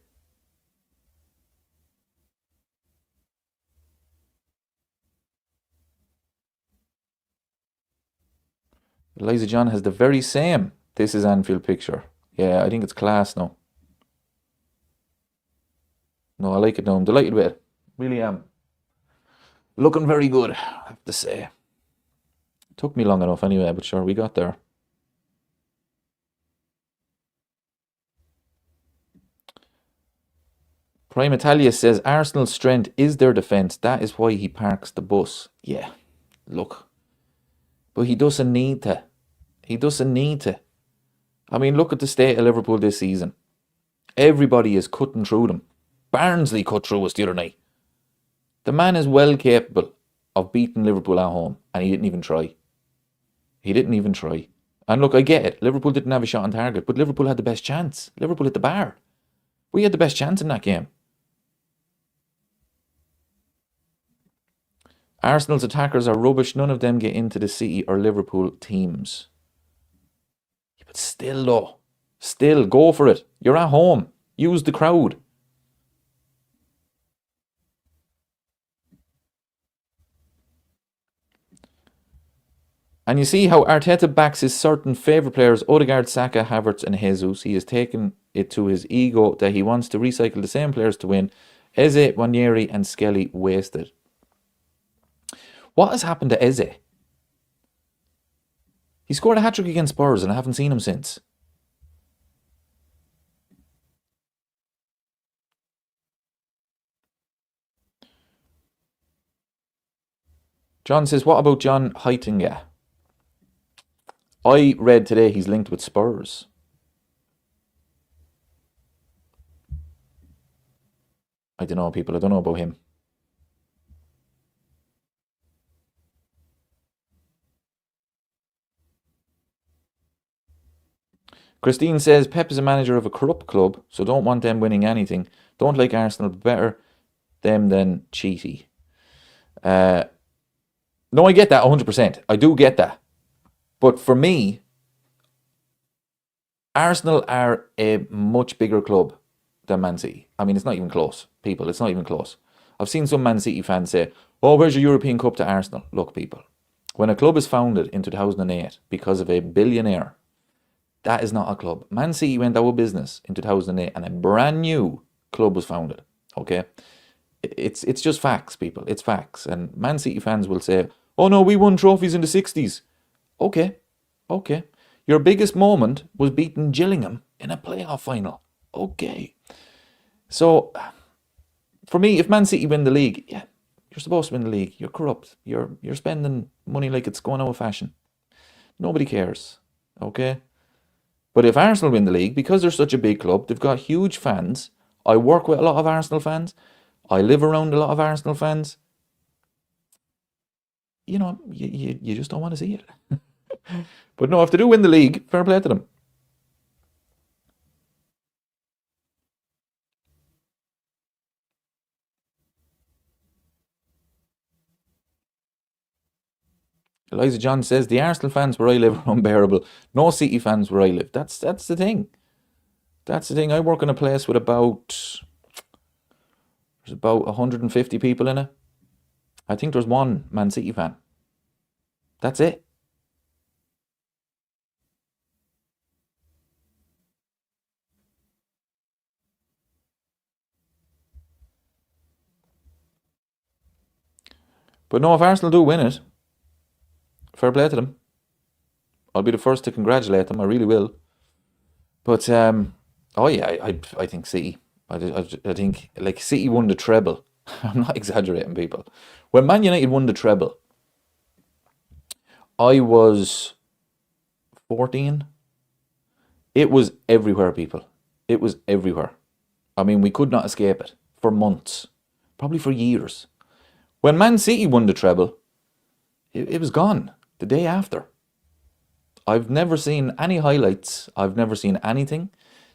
Eliza John has the very same This Is Anfield picture. Yeah, I think it's class now. No, I like it now. I'm delighted with it. Really am. Looking very good, I have to say. Took me long enough anyway, but sure, we got there. Prime Italia says, Arsenal's strength is their defence. That is why he parks the bus. Yeah, look. But he doesn't need to. He doesn't need to. I mean, look at the state of Liverpool this season. Everybody is cutting through them. Barnsley cut through us the other night. The man is well capable of beating Liverpool at home, and he didn't even try. He didn't even try. And look, I get it. Liverpool didn't have a shot on target, but Liverpool had the best chance. Liverpool hit the bar. We had the best chance in that game. Arsenal's attackers are rubbish. None of them get into the City or Liverpool teams. Yeah, but still though. Still, go for it. You're at home. Use the crowd. And you see how Arteta backs his certain favourite players, Odegaard, Saka, Havertz and Jesus. He has taken it to his ego that he wants to recycle the same players to win. Eze, Wanyeri and Skelly wasted. What has happened to Eze? He scored a hat-trick against Spurs and I haven't seen him since. John says, what about John Heitinga? I read today he's linked with Spurs. I don't know, people. I don't know about him. Christine says, Pep is a manager of a corrupt club, so don't want them winning anything. Don't like Arsenal, better them than Cheaty. No, I get that 100%. I do get that. But for me, Arsenal are a much bigger club than Man City. I mean, it's not even close, people. It's not even close. I've seen some Man City fans say, oh, where's your European Cup to Arsenal? Look, people, When a club is founded in 2008 because of a billionaire, that is not a club. Man City went out of business in 2008 and a brand new club was founded. Okay? It's just facts, people. It's facts. And Man City fans will say, oh no, we won trophies in the 60s. Okay. Okay. Your biggest moment was beating Gillingham in a playoff final. Okay. So, for me, if Man City win the league, yeah, you're supposed to win the league. You're corrupt. You're spending money like it's going out of fashion. Nobody cares. Okay? But if Arsenal win the league, because they're such a big club, they've got huge fans. I work with a lot of Arsenal fans. I live around a lot of Arsenal fans. You know, you just don't want to see it. But no, if they do win the league, fair play to them. Eliza John says, the Arsenal fans where I live are unbearable. No City fans where I live. That's the thing. That's the thing. I work in a place with there's about 150 people in it. I think there's one Man City fan. That's it. But no, if Arsenal do win it, fair play to them. I'll be the first to congratulate them. I really will. But oh yeah, I think City. I think like City won the treble. I'm not exaggerating, people. When Man United won the treble, I was 14. It was everywhere, people. It was everywhere. I mean, we could not escape it for months, probably for years. When Man City won the treble, it was gone the day after. I've never seen any highlights. I've never seen anything.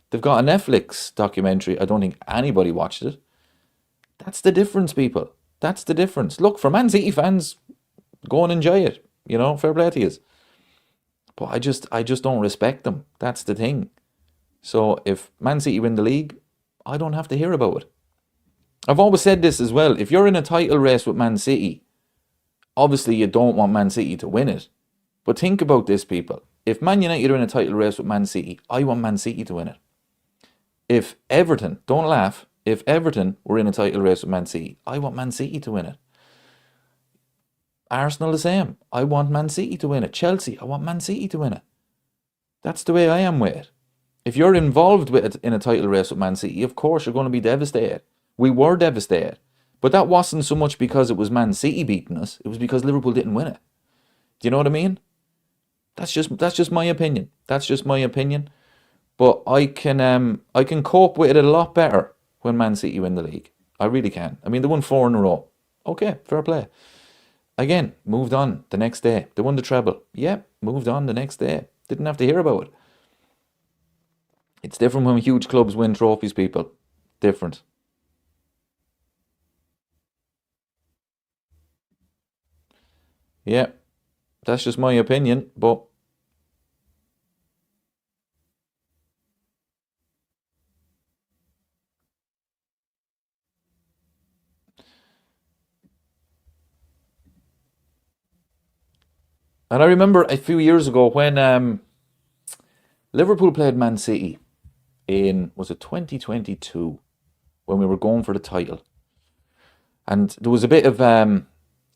They've got a Netflix documentary. I don't think anybody watched it. That's the difference, people. That's the difference. Look, for Man City fans, go and enjoy it. You know, fair play to you. But I just don't respect them. That's the thing. So if Man City win the league, I don't have to hear about it. I've always said this as well. If you're in a title race with Man City, obviously you don't want Man City to win it. But think about this, people. If Man United are in a title race with Man City, I want Man City to win it. If Everton, don't laugh, if Everton were in a title race with Man City, I want Man City to win it. Arsenal the same. I want Man City to win it. Chelsea, I want Man City to win it. That's the way I am with it. If you're involved with it in a title race with Man City, of course you're going to be devastated. We were devastated. But that wasn't so much because it was Man City beating us. It was because Liverpool didn't win it. Do you know what I mean? That's just my opinion. That's just my opinion. But I can cope with it a lot better when Man City win the league. I really can. I mean, they won 4 in a row. Okay, fair play. Again, moved on the next day. They won the treble. Yeah, moved on the next day. Didn't have to hear about it. It's different when huge clubs win trophies, people. Different. Yeah, that's just my opinion, but and I remember a few years ago when Liverpool played Man City in, was it 2022, when we were going for the title. And there was a bit of,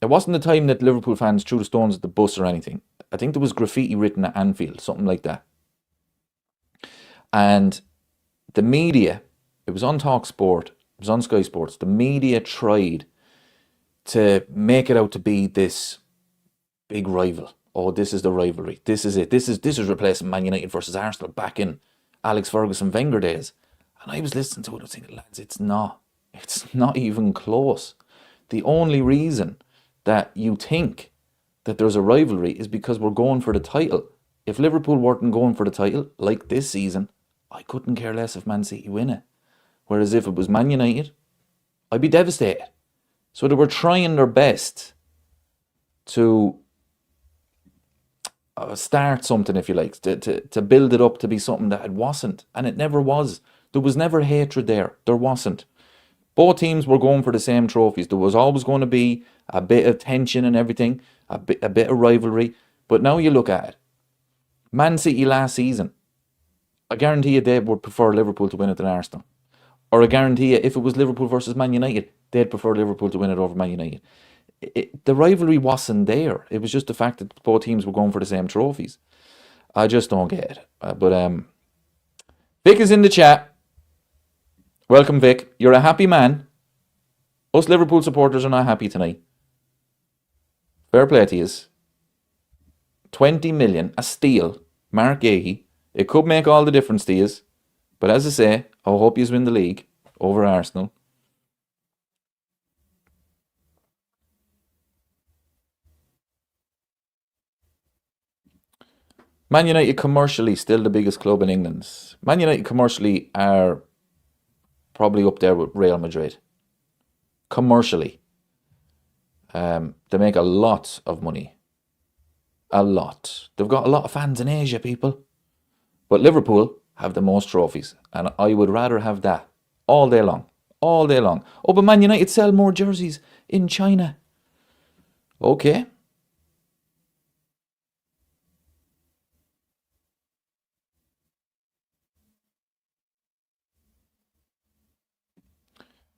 it wasn't the time that Liverpool fans threw the stones at the bus or anything. I think there was graffiti written at Anfield, something like that. And the media, it was on Talk Sport, it was on Sky Sports, the media tried to make it out to be this big rival. Oh, this is the rivalry. This is it. This is replacing Man United versus Arsenal back in Alex Ferguson Wenger days. And I was listening to it, I was thinking, lads, it's not. It's not even close. The only reason that you think that there's a rivalry is because we're going for the title. If Liverpool weren't going for the title, like this season, I couldn't care less if Man City win it. Whereas if it was Man United, I'd be devastated. So they were trying their best to start something, if you like, to build it up to be something that it wasn't. And it never was. There was never hatred there. There wasn't. Both teams were going for the same trophies. There was always going to be a bit of tension and everything. a bit of rivalry. But now you look at it. Man City last season, I guarantee you they would prefer Liverpool to win it than Arsenal. Or I guarantee you, if it was Liverpool versus Man United, they'd prefer Liverpool to win it over Man United. The rivalry wasn't there. It was just the fact that both teams were going for the same trophies. I just don't get it. But Vic is in the chat. Welcome, Vic. You're a happy man. Us Liverpool supporters are not happy tonight. Fair play to you. 20 million, a steal. Marc Guehi. It could make all the difference to you. But as I say, I hope you win the league over Arsenal. Man United commercially still the biggest club in England. Man United commercially are probably up there with Real Madrid. Commercially. They make a lot of money. A lot. They've got a lot of fans in Asia, people. But Liverpool have the most trophies. And I would rather have that all day long. All day long. Oh, but Man United sell more jerseys in China. Okay.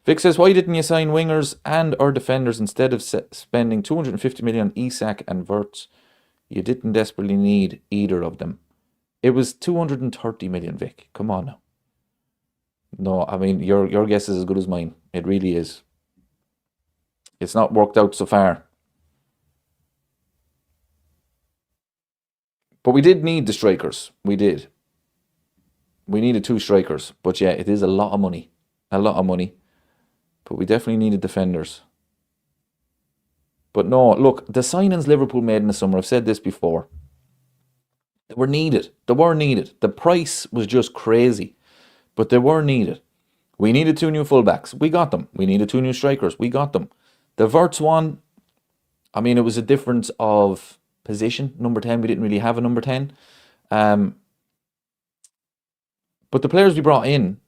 Vic says, why didn't you sign wingers and or defenders instead of spending 250 million on Isak and Wirtz? You didn't desperately need either of them. It was 230 million, Vic. Come on now. No, I mean, your guess is as good as mine. It really is. It's not worked out so far. But we did need the strikers. We did. We needed 2 strikers. But yeah, it is a lot of money. A lot of money. But we definitely needed defenders. But no, look, the signings Liverpool made in the summer, I've said this before, they were needed. They were needed. The price was just crazy. But they were needed. We needed 2 new fullbacks. We got them. We needed 2 new strikers. We got them. The Wirtz one, I mean, it was a difference of position. Number 10, we didn't really have a number 10. But the players we brought in,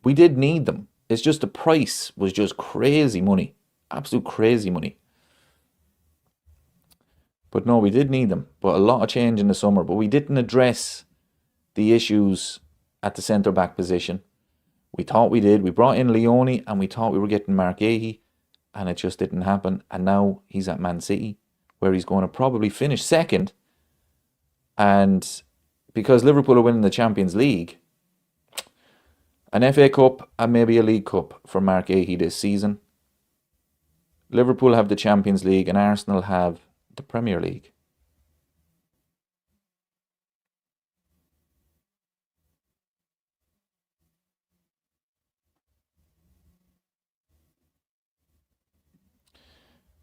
we did need them. It's just the price was just crazy money. Absolute crazy money. But no, we did need them. But a lot of change in the summer. But we didn't address the issues at the centre-back position. We thought we did. We brought in Leone and we thought we were getting Marc Guehi. And it just didn't happen. And now he's at Man City, where he's going to probably finish second. And because Liverpool are winning the Champions League, an FA Cup and maybe a League Cup for Marc Guehi this season. Liverpool have the Champions League and Arsenal have the Premier League.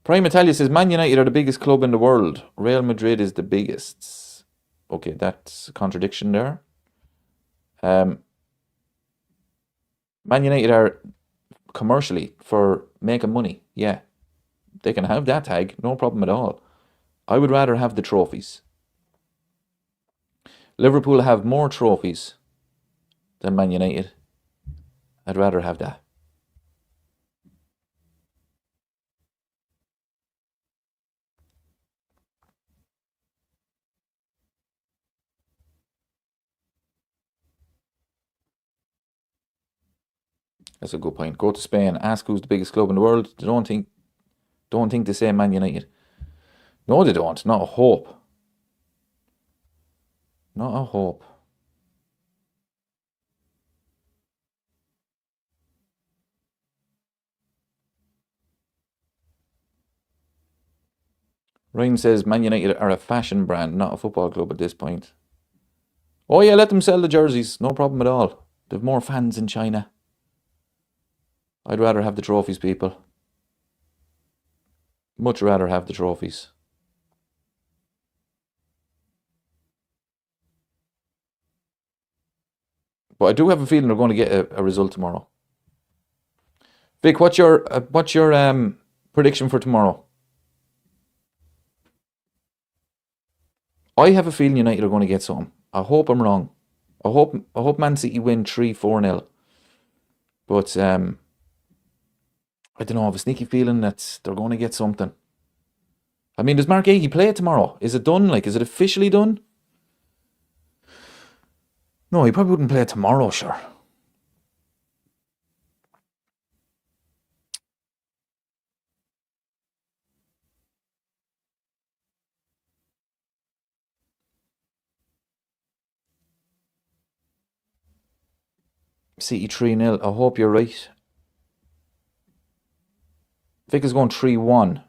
Prime Italia says, Man United are the biggest club in the world. Real Madrid is the biggest. Okay, that's a contradiction there. Man United are commercially for making money. Yeah, they can have that tag. No problem at all. I would rather have the trophies. Liverpool have more trophies than Man United. I'd rather have that. That's a good point. Go to Spain, ask who's the biggest club in the world. They don't think they say Man United. No, they don't. Not a hope. Not a hope. Ryan says Man United are a fashion brand, not a football club at this point. Oh yeah, let them sell the jerseys. No problem at all. They've more fans in China. I'd rather have the trophies, people. Much rather have the trophies. But I do have a feeling they're going to get a result tomorrow. Vic, what's your prediction for tomorrow? I have a feeling United are going to get something. I hope I'm wrong. I hope Man City win 3-4-0. But I don't know, I have a sneaky feeling that they're going to get something. I mean, does Marc Guehi play it tomorrow? Is it done? Like, is it officially done? No, he probably wouldn't play it tomorrow, sure. City 3-0. I hope you're right. Vic is going 3-1,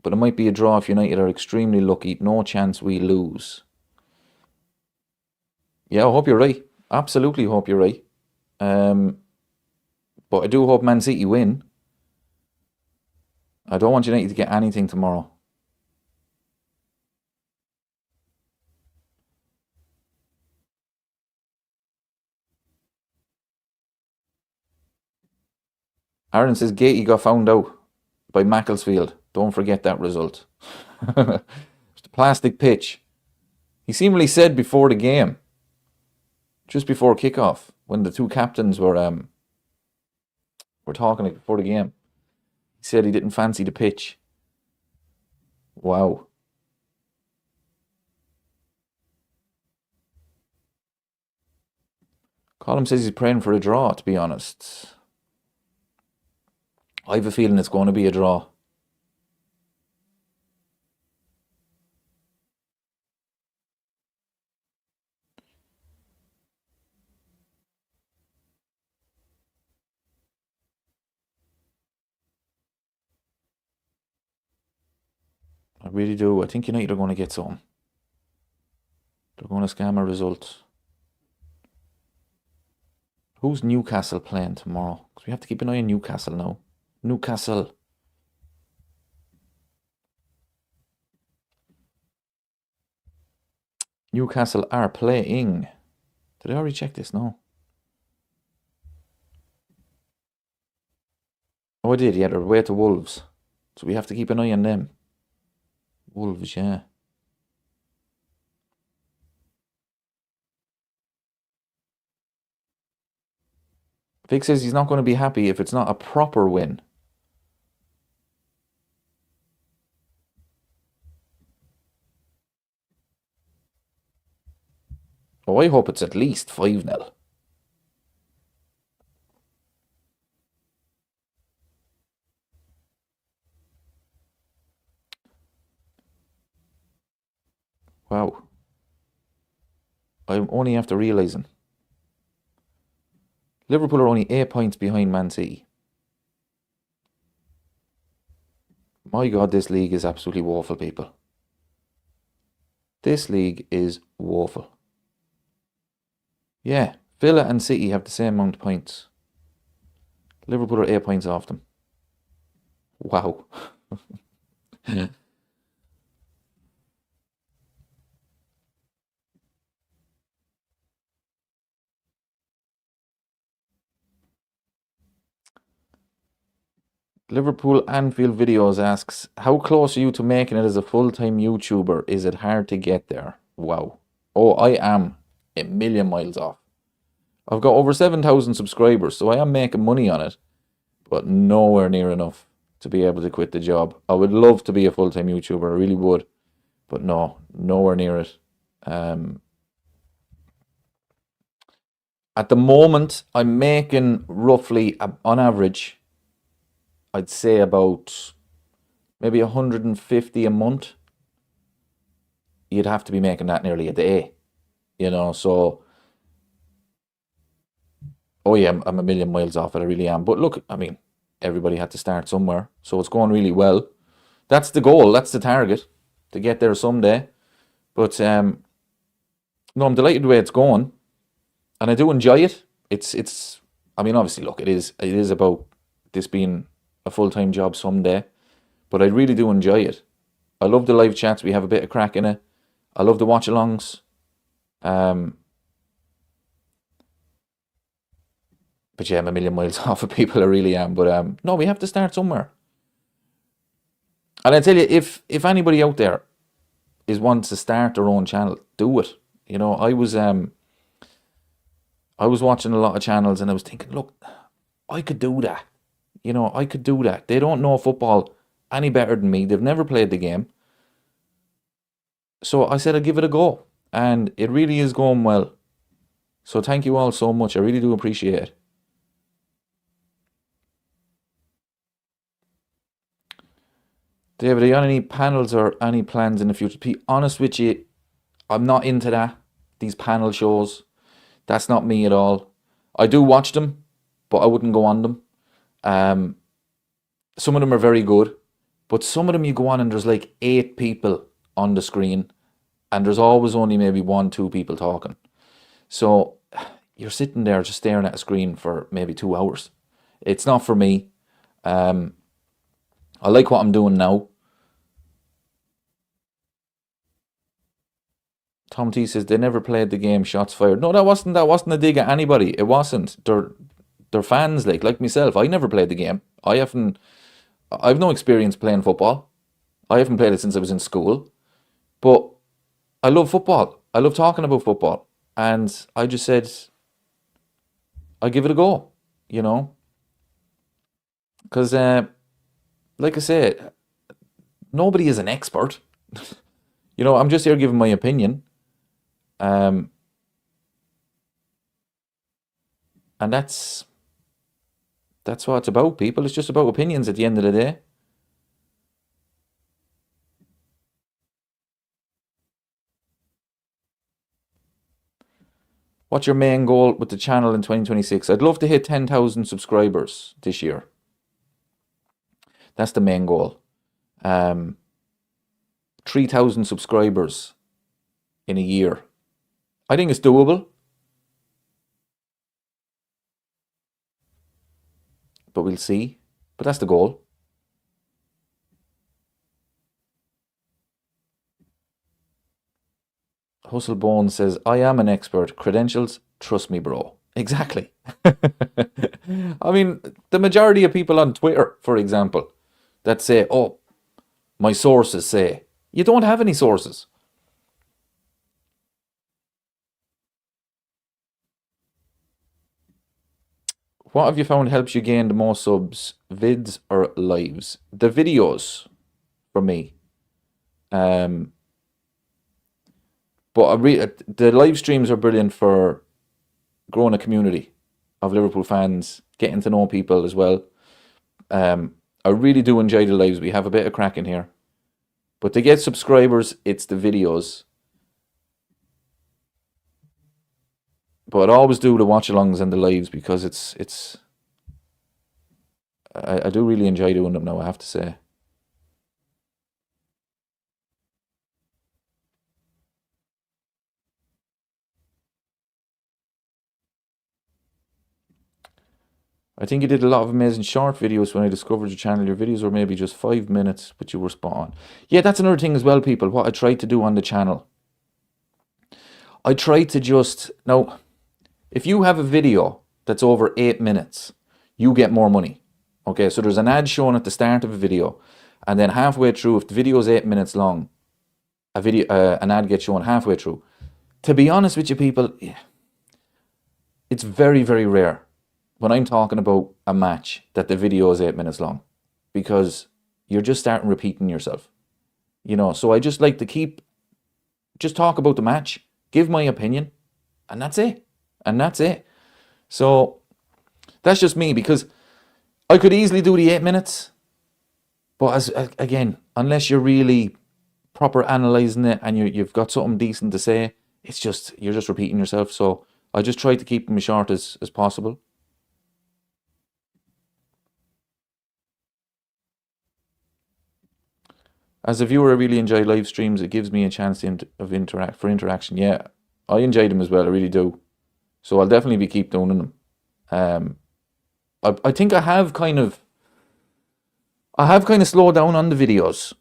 but it might be a draw if United are extremely lucky. No chance we lose. Yeah, I hope you're right. Absolutely hope you're right. But I do hope Man City win. I don't want United to get anything tomorrow. Aaron says Guehi got found out by Macclesfield. Don't forget that result. It's the plastic pitch. He seemingly said before the game, just before kickoff, when the two captains were talking before the game, he said he didn't fancy the pitch. Wow. Colin says he's praying for a draw, to be honest. I have a feeling it's going to be a draw. I really do. I think United are going to get some. They're going to scam a result. Who's Newcastle playing tomorrow? Because we have to keep an eye on Newcastle now. Newcastle. Newcastle are playing. Did I already check this? No. Oh, I did. Yeah, they're away to Wolves. So we have to keep an eye on them. Wolves, yeah. Vic says he's not going to be happy if it's not a proper win. Oh, I hope it's at least 5-0. Wow. I'm only after realising. Liverpool are only 8 points behind Man City. My God, this league is absolutely woeful, people. This league is woeful. Yeah, Villa and City have the same amount of points. Liverpool are 8 points off them. Wow. Liverpool Anfield Videos asks, how close are you to making it as a full-time YouTuber? Is it hard to get there? Wow. Oh, I am a million miles off. I've got over 7,000 subscribers, so I am making money on it, but nowhere near enough to be able to quit the job. I would love to be a full-time YouTuber, I really would, but no, nowhere near it. At the moment, I'm making roughly, on average, I'd say about maybe 150 a month. You'd have to be making that nearly a day, so, oh yeah, I'm a million miles off it, I really am. But look, I mean, everybody had to start somewhere, so it's going really well. That's the goal, that's the target, to get there someday. But, no, I'm delighted with the way it's going, and I do enjoy it. It's, I mean, obviously, look, it is about this being a full-time job someday, but I really do enjoy it. I love the live chats. We have a bit of crack in it. I love the watch-alongs. But yeah, I'm a million miles off of people, I really am. But no, we have to start somewhere. And I tell you, if anybody out there wants to start their own channel, do it. I was watching a lot of channels and I was thinking, look, I could do that. I could do that. They don't know football any better than me. They've never played the game. So I said I'd give it a go, and it really is going well. So thank you all so much. I really do appreciate it. David, are you on any panels or any plans in the future? To be honest with you, I'm not into that. These panel shows, that's not me at all. I do watch them, but I wouldn't go on them. Um, some of them are very good, but some of them you go on and there's like 8 people on the screen, and there's always only maybe one, 2 people talking. So you're sitting there just staring at a screen for maybe 2 hours. It's not for me. Um, I like what I'm doing now. Tom T says they never played the game. Shots fired. No, that wasn't a dig at anybody. It wasn't. They're fans like myself. I never played the game. I've no experience playing football. I haven't played it since I was in school. But I love football. I love talking about football. And I just said I give it a go, you know, because like I say, nobody is an expert. I'm just here giving my opinion. Um, and that's what it's about, people. It's just about opinions at the end of the day. What's your main goal with the channel in 2026? I'd love to hit 10,000 subscribers this year. That's the main goal. 3,000 subscribers in a year. I think it's doable, but we'll see. But that's the goal. Hustle Bone says, I am an expert. Credentials, trust me, bro. Exactly. I mean, the majority of people on Twitter, for example, that say, oh, my sources say, you don't have any sources. What have you found helps you gain the most subs, vids or lives? The videos for me. Um, but the live streams are brilliant for growing a community of Liverpool fans, getting to know people as well. I really do enjoy the lives. We have a bit of crack in here. But to get subscribers, it's the videos. But I always do the watch alongs and the lives because I do really enjoy doing them now, I have to say. I think you did a lot of amazing short videos when I discovered your channel. Your videos were maybe just 5 minutes, but you were spot on. Yeah, that's another thing as well, people. What I tried to do on the channel. I tried to just... Now, if you have a video that's over 8 minutes, you get more money. Okay, so there's an ad shown at the start of a video, and then halfway through, if the video is 8 minutes long, an ad gets shown halfway through. To be honest with you, people, it's very, very rare when I'm talking about a match that the video is 8 minutes long, because you're just starting repeating yourself. So I just like to just talk about the match, give my opinion, and that's it. So that's just me, because I could easily do the 8 minutes, but again, unless you're really proper analysing it and you've got something decent to say, you're just repeating yourself. So I just try to keep them as short as possible. As a viewer, I really enjoy live streams. It gives me a chance of interaction. Yeah, I enjoy them as well. I really do. So I'll definitely keep doing them. I think I have kind of slowed down on the videos.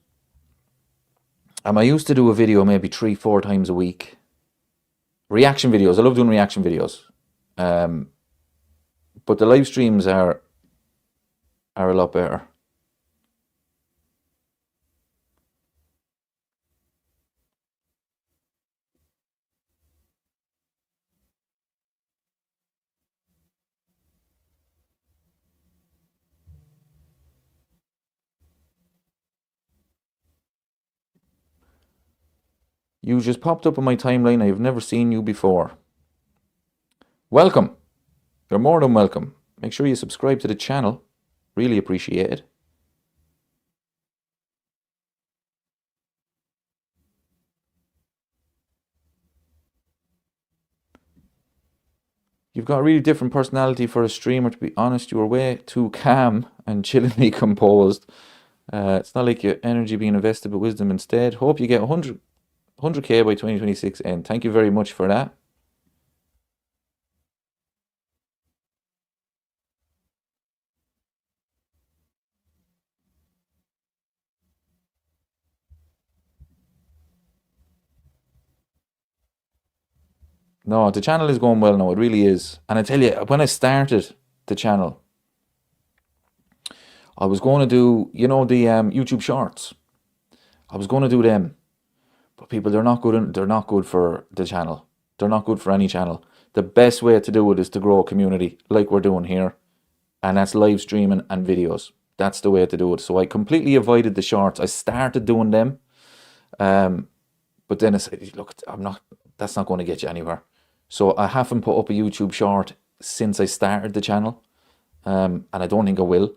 I used to do a video maybe 3-4 times a week. Reaction videos. I love doing reaction videos. But the live streams are a lot better. You just popped up on my timeline. I have never seen you before. Welcome. You're more than welcome. Make sure you subscribe to the channel. Really appreciate it. You've got a really different personality for a streamer, to be honest. You were way too calm and chillingly composed. It's not like your energy being invested, but wisdom instead. Hope you get 100k by 2026, and thank you very much for that. No, the channel is going well now. It really is. And I tell you, when I started the channel, I was going to do, you know, the YouTube Shorts. I was going to do them, but people, they're not good. They're not good for the channel. They're not good for any channel. The best way to do it is to grow a community, like we're doing here, and that's live streaming and videos. That's the way to do it. So I completely avoided the shorts. I started doing them, but then I said, look, that's not going to get you anywhere. So I haven't put up a YouTube short since I started the channel, and I don't think I will.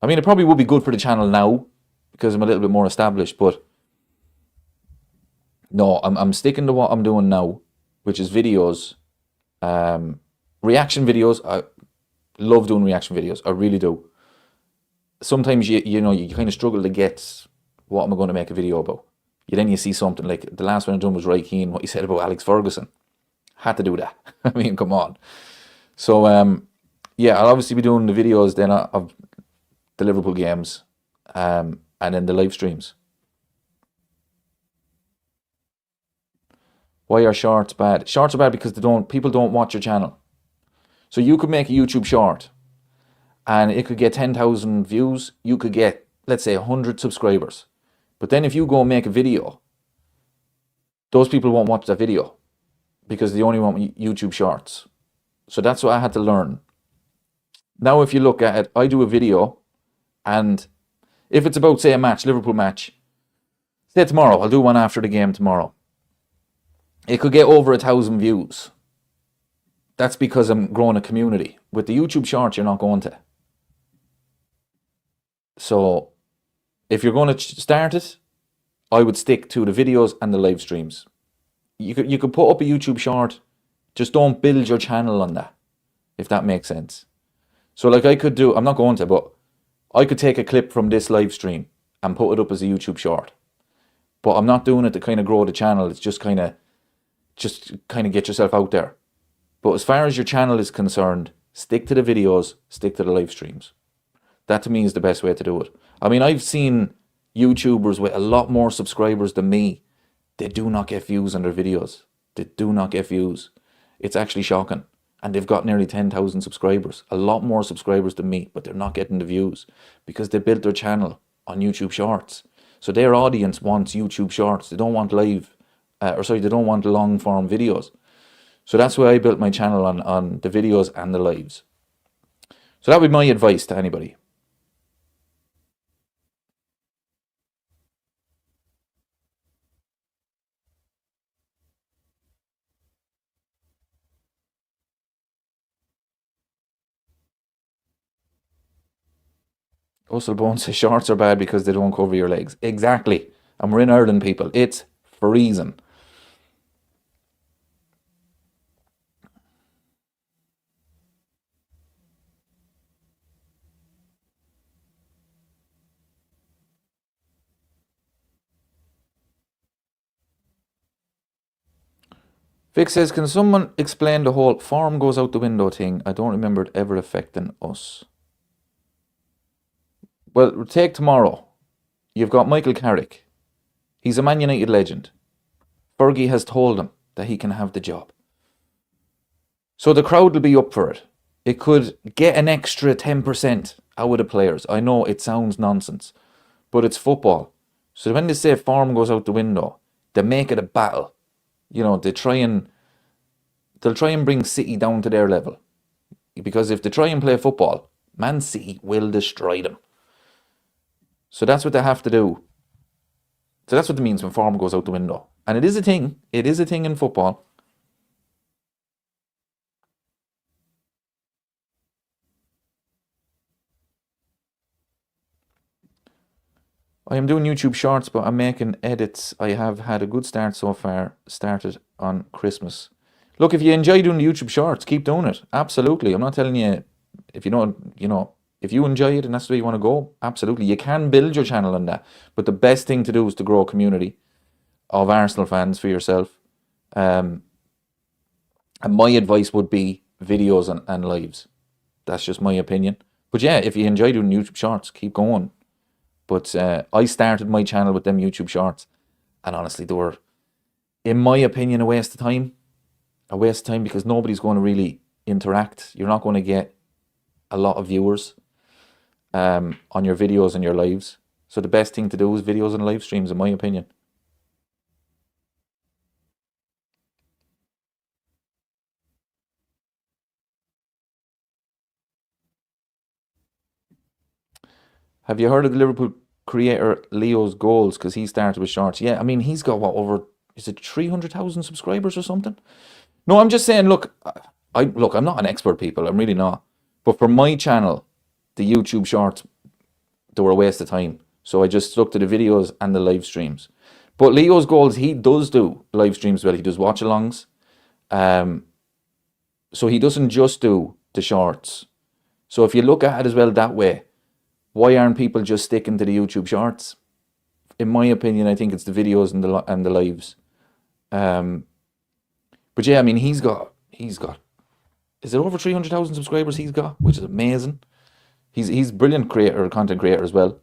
I mean, it probably would be good for the channel now because I'm a little bit more established, but no, I'm sticking to what I'm doing now, which is videos, reaction videos. I love doing reaction videos. I really do. Sometimes you know you kind of struggle to get what am I going to make a video about. Then you see something like the last one I done was Roy Keane, what he said about Alex Ferguson. Had to do that. I mean, come on. So yeah, I'll obviously be doing the videos then of the Liverpool games, and then the live streams. Why are shorts bad? Shorts are bad because people don't watch your channel. So you could make a YouTube short and it could get 10,000 views. You could get, let's say, 100 subscribers. But then if you go and make a video, those people won't watch that video because they only want YouTube shorts. So that's what I had to learn. Now if you look at it, I do a video, and if it's about, say, a match, Liverpool match, say tomorrow, I'll do one after the game tomorrow. It could get over 1,000 views. That's because I'm growing a community. With the YouTube shorts, you're not going to. So if you're going to start it, I would stick to the videos and the live streams. You could put up a YouTube short, just don't build your channel on that, if that makes sense. So like I could do, I'm not going to, but I could take a clip from this live stream and put it up as a YouTube short. But I'm not doing it to kind of grow the channel. It's just kind of get yourself out there. But as far as your channel is concerned, stick to the videos, stick to the live streams. That to me is the best way to do it. I mean, I've seen YouTubers with a lot more subscribers than me. They do not get views on their videos. They do not get views. It's actually shocking. And they've got nearly 10,000 subscribers. A lot more subscribers than me, but they're not getting the views because they built their channel on YouTube Shorts. So their audience wants YouTube Shorts. They don't want they don't want long form videos. So that's why I built my channel on the videos and the lives. So that would be my advice to anybody. Russell Bones says shorts are bad because they don't cover your legs. Exactly. And we're in Ireland, people. It's freezing. Vic says, can someone explain the whole form goes out the window thing? I don't remember it ever affecting us. Well, take tomorrow. You've got Michael Carrick. He's a Man United legend. Fergie has told him that he can have the job. So the crowd will be up for it. It could get an extra 10% out of the players. I know it sounds nonsense, but it's football. So when they say form goes out the window, they make it a battle. You know, they'll try and bring City down to their level. Because if they try and play football, Man City will destroy them. So that's what they have to do. So that's what it means when form goes out the window. And it is a thing. It is a thing in football. I am doing YouTube shorts, but I'm making edits. I have had a good start so far. Started on Christmas. Look, if you enjoy doing the YouTube shorts, keep doing it. Absolutely. I'm not telling you if you don't, if you enjoy it and that's the way you want to go, absolutely. You can build your channel on that. But the best thing to do is to grow a community of Arsenal fans for yourself. And my advice would be videos and lives. That's just my opinion. But yeah, if you enjoy doing YouTube shorts, keep going. But I started my channel with them YouTube shorts. And honestly, they were, in my opinion, a waste of time. A waste of time because nobody's going to really interact. You're not going to get a lot of viewers on your videos and your lives. So the best thing to do is videos and live streams, in my opinion. Have you heard of the Liverpool creator Leo's goals? Because he started with shorts. Yeah, I mean, he's got what, over, is it 300,000 subscribers or something? No, I'm just saying, look, I'm not an expert, people. I'm really not. But for my channel, the YouTube shorts, they were a waste of time. So I just stuck to the videos and the live streams. But Leo's goals, he does do live streams well. He does watch-alongs. So he doesn't just do the shorts. So if you look at it as well that way, why aren't people just sticking to the YouTube shorts? In my opinion, I think it's the videos and the lives. But yeah, I mean, he's got, is it over 300,000 subscribers he's got, which is amazing. He's a brilliant content creator as well.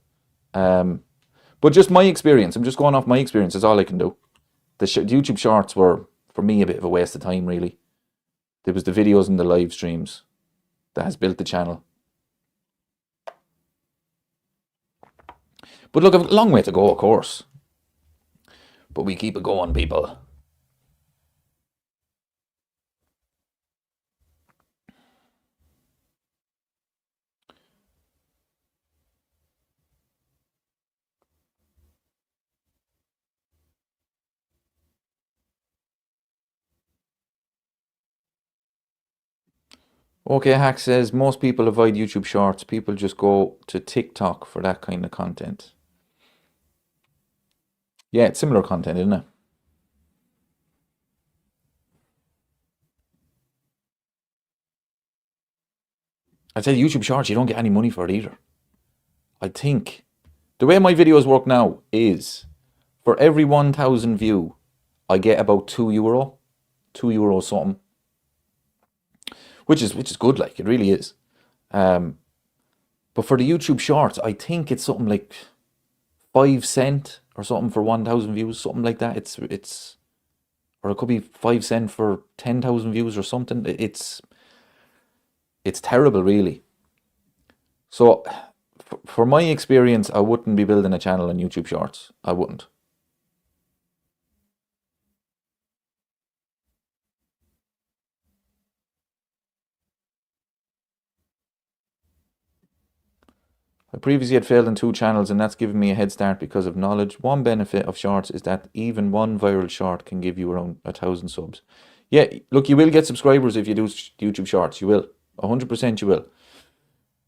But just my experience, I'm just going off my experience, is all I can do. The YouTube shorts were, for me, a bit of a waste of time, really. There was the videos and the live streams that has built the channel. But look, a long way to go, of course. But we keep it going, people. Okay, Hack says, most people avoid YouTube shorts. People just go to TikTok for that kind of content. Yeah, it's similar content, isn't it? I'd say YouTube shorts, you don't get any money for it either. I think the way my videos work now is for every 1,000 view, I get about €2, €2 something, which is good, like it really is. But for the YouTube shorts, I think it's something like 5 cents or something for 1,000 views, something like that. It's or it could be 5 cents for 10,000 views or something. It's terrible, really. So for my experience, I wouldn't be building a channel on YouTube shorts. I wouldn't. I previously had failed in 2 channels and that's given me a head start because of knowledge. One benefit of shorts is that even one viral short can give you around 1,000 subs. Yeah, look, you will get subscribers if you do YouTube shorts. You will. 100% you will.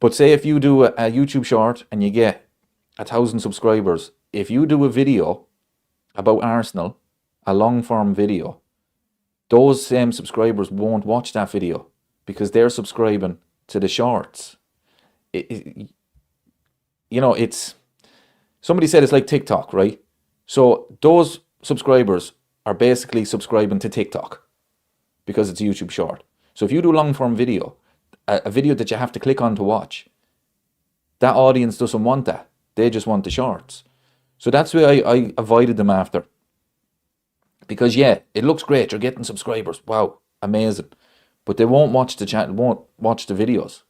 But say if you do a YouTube short and you get 1,000 subscribers, if you do a video about Arsenal, a long form video, those same subscribers won't watch that video because they're subscribing to the shorts. It's, somebody said it's like TikTok, right? So those subscribers are basically subscribing to TikTok because it's a YouTube short. So if you do long form video, a video that you have to click on to watch, that audience doesn't want that. They just want the shorts. So that's why I avoided them after. Because yeah, it looks great. You're getting subscribers. Wow, amazing. But they won't watch the chat, won't watch the videos.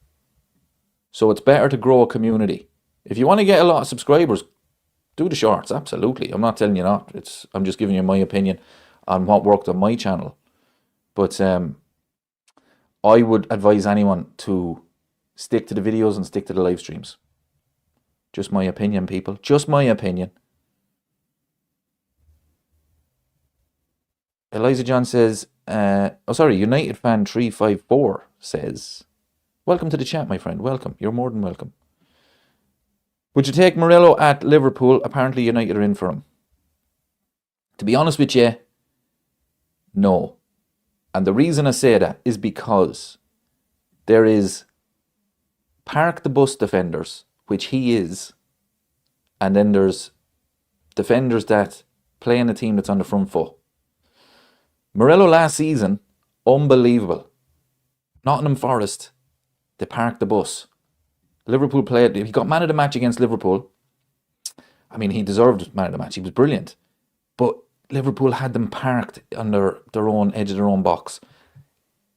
So it's better to grow a community. If you want to get a lot of subscribers, do the shorts. Absolutely. I'm not telling you not. I'm just giving you my opinion on what worked on my channel. But I would advise anyone to stick to the videos and stick to the live streams. Just my opinion, people. Just my opinion. Eliza John says, United fan 354 says, welcome to the chat, my friend. Welcome. You're more than welcome. Would you take Murillo at Liverpool? Apparently United are in for him. To be honest with you, no. And the reason I say that is because there is park the bus defenders, which he is, and then there's defenders that play in a team that's on the front foot. Murillo last season, unbelievable. Nottingham Forest, they parked the bus. Liverpool played, he got man of the match against Liverpool. I mean, he deserved man of the match. He was brilliant. But Liverpool had them parked on their own edge of their own box.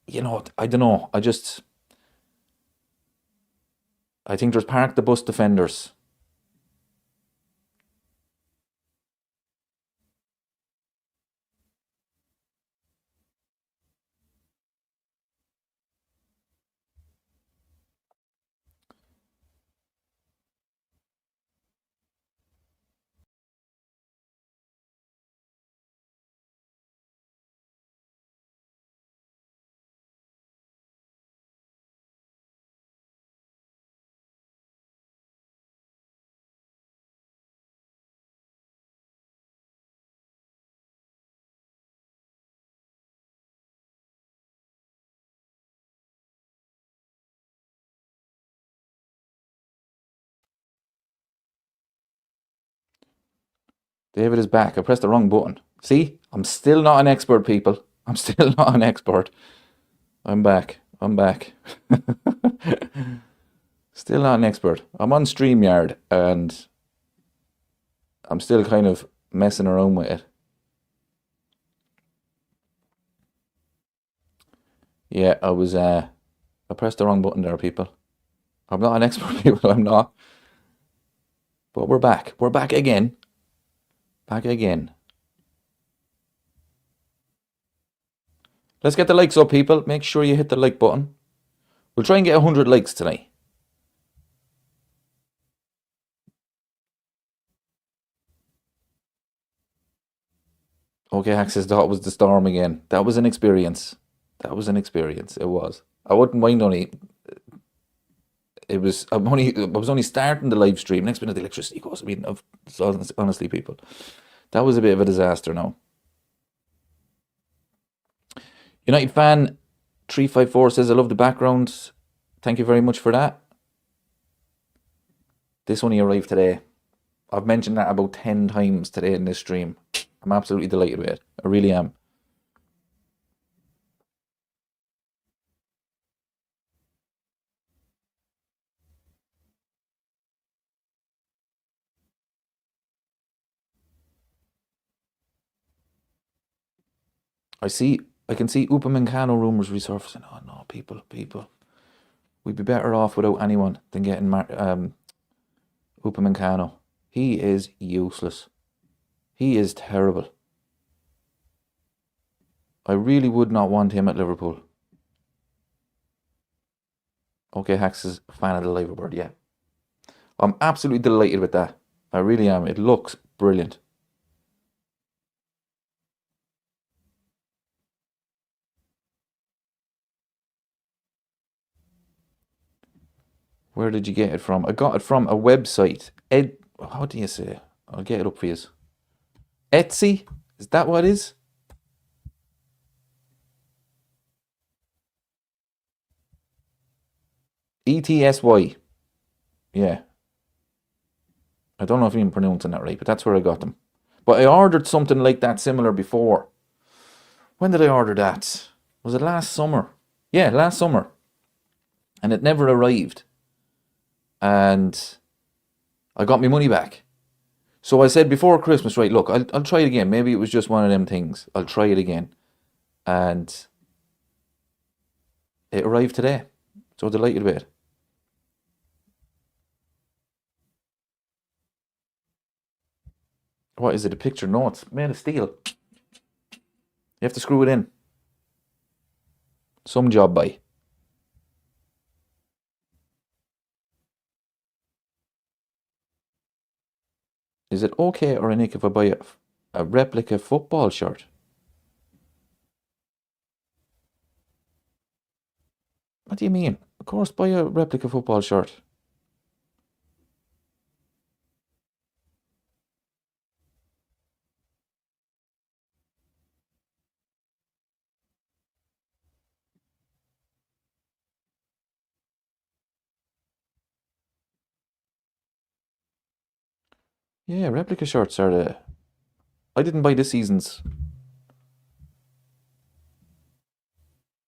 You know, I don't know. I think there's park the bus defenders. David is back. I pressed the wrong button. See? I'm still not an expert, people. I'm still not an expert. I'm back. Still not an expert. I'm on StreamYard and I'm still kind of messing around with it. Yeah, I pressed the wrong button there, people. I'm not an expert, people. I'm not. But we're back. We're back again. Back again. Let's get the likes up, people. Make sure you hit the like button. We'll try and get 100 likes tonight. Okay, Hack says that was the storm again. That was an experience. It was. I wouldn't mind only. I was only starting the live stream. Next minute the electricity goes. I mean, honestly, people, that was a bit of a disaster. Now, United fan 354 says I love the background. Thank you very much for that. This only arrived today. I've mentioned that about 10 times today in this stream. I'm absolutely delighted with it. I really am. I can see Upamecano rumours resurfacing. Oh no, people. We'd be better off without anyone than getting Upamecano. He is useless. He is terrible. I really would not want him at Liverpool. Okay, Hax is a fan of the Live Bird, yeah. I'm absolutely delighted with that. I really am. It looks brilliant. Where did you get it from? I got it from a website. How do you say it? I'll get it up for you. Etsy? Is that what it is? ETSY. Yeah. I don't know if I'm pronouncing that right, but that's where I got them. But I ordered something like that similar before. When did I order that? Was it last summer? Yeah, last summer. And it never arrived. And I got my money back. So I said before Christmas, right, look, I'll try it again. Maybe it was just one of them things. I'll try it again. And it arrived today. So delighted with it. What is it? A picture? No, it's made of steel. You have to screw it in. Some job by. Is it okay or a nick if I buy a replica football shirt? What do you mean? Of course, buy a replica football shirt. Yeah, replica shirts are the. I didn't buy this season's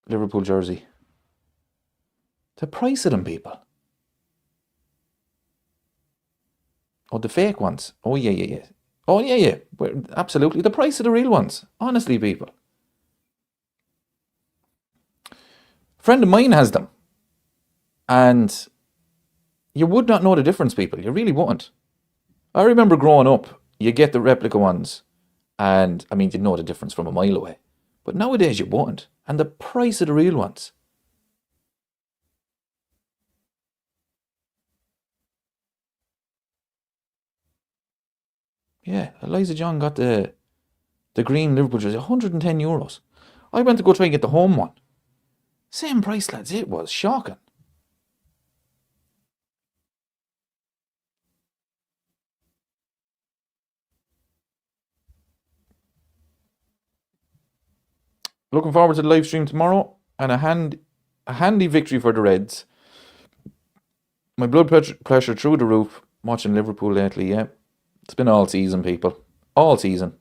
Liverpool jersey. The price of them, people. Oh, the fake ones. Oh, yeah, yeah, yeah. Oh, yeah, yeah. Absolutely. The price of the real ones. Honestly, people. A friend of mine has them. And you would not know the difference, people. You really wouldn't. I remember growing up, you get the replica ones. And, I mean, you'd know the difference from a mile away. But nowadays, you wouldn't. And the price of the real ones. Yeah, Eliza John got the green Liverpool jersey, €110. I went to go try and get the home one. Same price, lads. It was shocking. Looking forward to the live stream tomorrow and a handy victory for the Reds. My blood pressure through the roof watching Liverpool lately. Yeah, it's been all season, people. All season.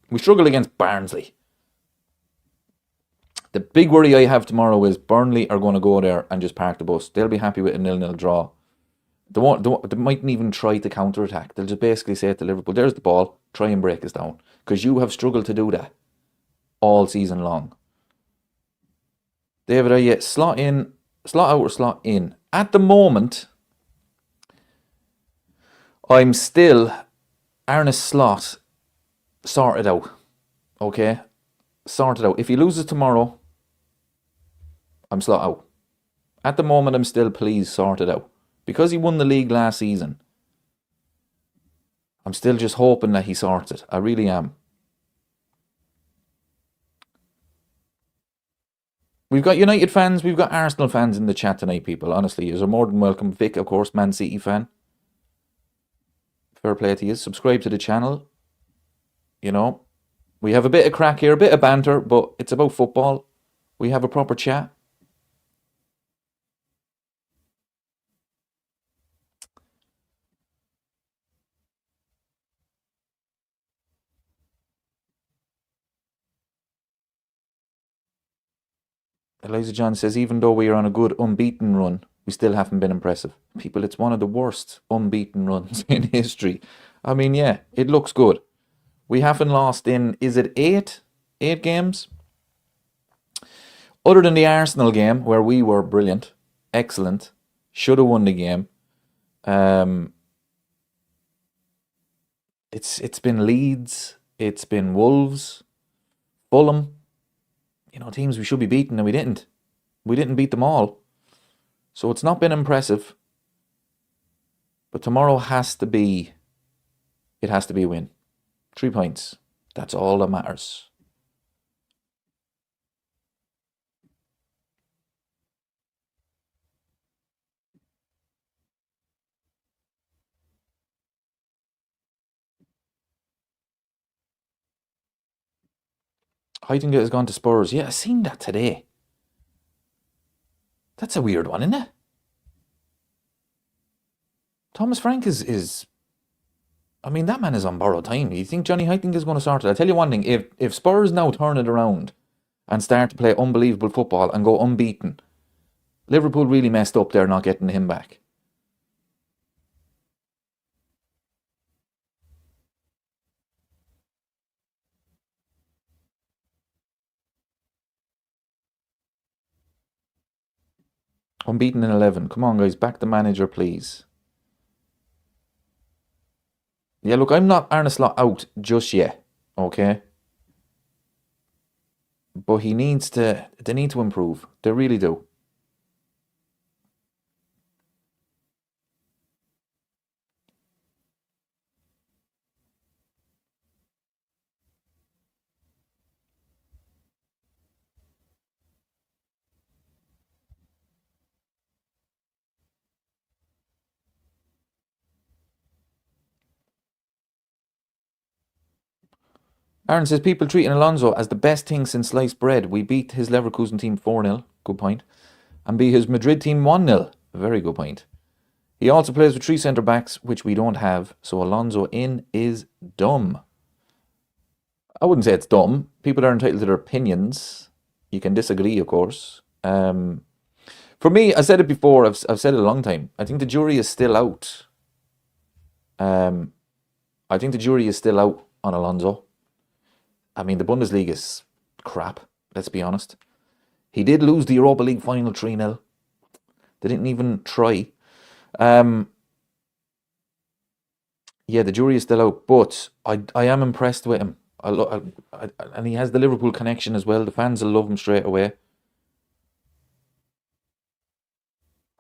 We struggle against Barnsley. The big worry I have tomorrow is Burnley are going to go there and just park the bus. They'll be happy with a 0-0 draw. They mightn't even try to counter-attack. They'll just basically say to Liverpool, there's the ball, try and break us down. Because you have struggled to do that all season long. David, are you slot in, slot out or slot in? At the moment, I'm still Arne Slot sorted out. Okay? Sorted out. If he loses tomorrow, I'm slot out. At the moment, I'm still please sorted out. Because he won the league last season, I'm still just hoping that he sorts it. I really am. We've got United fans, we've got Arsenal fans in the chat tonight, people. Honestly, you're more than welcome. Vic, of course, Man City fan. Fair play to you. Subscribe to the channel. You know, we have a bit of crack here, a bit of banter, but it's about football. We have a proper chat. Eliza John says, even though we are on a good unbeaten run, we still haven't been impressive. People, it's one of the worst unbeaten runs in history. I mean, yeah, it looks good. We haven't lost in, is it eight? 8 games? Other than the Arsenal game, where we were brilliant, excellent, should have won the game. It's been Leeds, it's been Wolves, Fulham. You know, teams we should be beating and we didn't. We didn't beat them all. So it's not been impressive. But tomorrow has to be, it has to be a win. 3 points. That's all that matters. Heitinga has gone to Spurs. Yeah, I seen that today. That's a weird one, isn't it? Thomas Frank is I mean, that man is on borrowed time. You think Johnny Heitinga is going to sort it? I'll tell you one thing. If Spurs now turn it around and start to play unbelievable football and go unbeaten, Liverpool really messed up there not getting him back. Unbeaten in 11. Come on, guys. Back the manager, please. Yeah, look, I'm not Arne Slot out just yet. Okay? But he needs to... They need to improve. They really do. Aaron says, people treating Alonso as the best thing since sliced bread. We beat his Leverkusen team 4-0. Good point. And beat his Madrid team 1-0. Very good point. He also plays with 3 centre-backs, which we don't have. So Alonso in is dumb. I wouldn't say it's dumb. People are entitled to their opinions. You can disagree, of course. For me, I said it before. I've said it a long time. I think the jury is still out. I think the jury is still out on Alonso. I mean, the Bundesliga is crap, let's be honest. He did lose the Europa League final 3-0. They didn't even try. Yeah, the jury is still out, but I am impressed with him. And he has the Liverpool connection as well. The fans will love him straight away.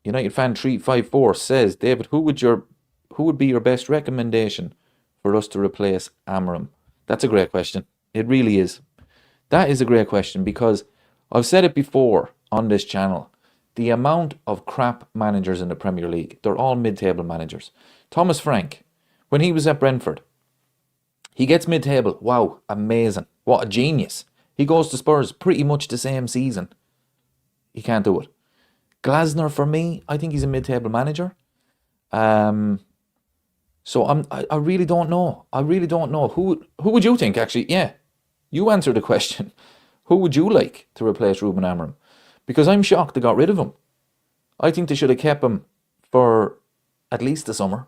United fan 354 says, David, who would be your best recommendation for us to replace Amorim? That's a great question. It really is. That is a great question because I've said it before on this channel. The amount of crap managers in the Premier League, they're all mid-table managers. Thomas Frank, when he was at Brentford, he gets mid-table. Wow, amazing. What a genius. He goes to Spurs pretty much the same season. He can't do it. Glasner, for me, I think he's a mid-table manager. So I really don't know. I really don't know. Who would you think, actually? Yeah, you answer the question. Who would you like to replace Ruben Amorim? Because I'm shocked they got rid of him. I think they should have kept him for at least the summer.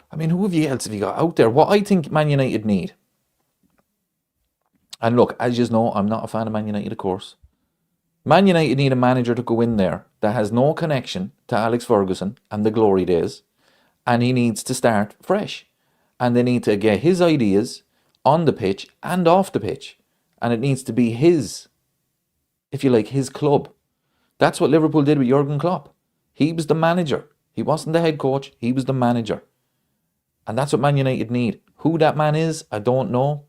I mean, who else have you got out there? What I think Man United need. And look, as you know, I'm not a fan of Man United, of course. Man United need a manager to go in there that has no connection to Alex Ferguson and the glory days. And he needs to start fresh. And they need to get his ideas on the pitch and off the pitch. And it needs to be his, if you like, his club. That's what Liverpool did with Jurgen Klopp. He was the manager. He wasn't the head coach. He was the manager. And that's what Man United need. Who that man is, I don't know.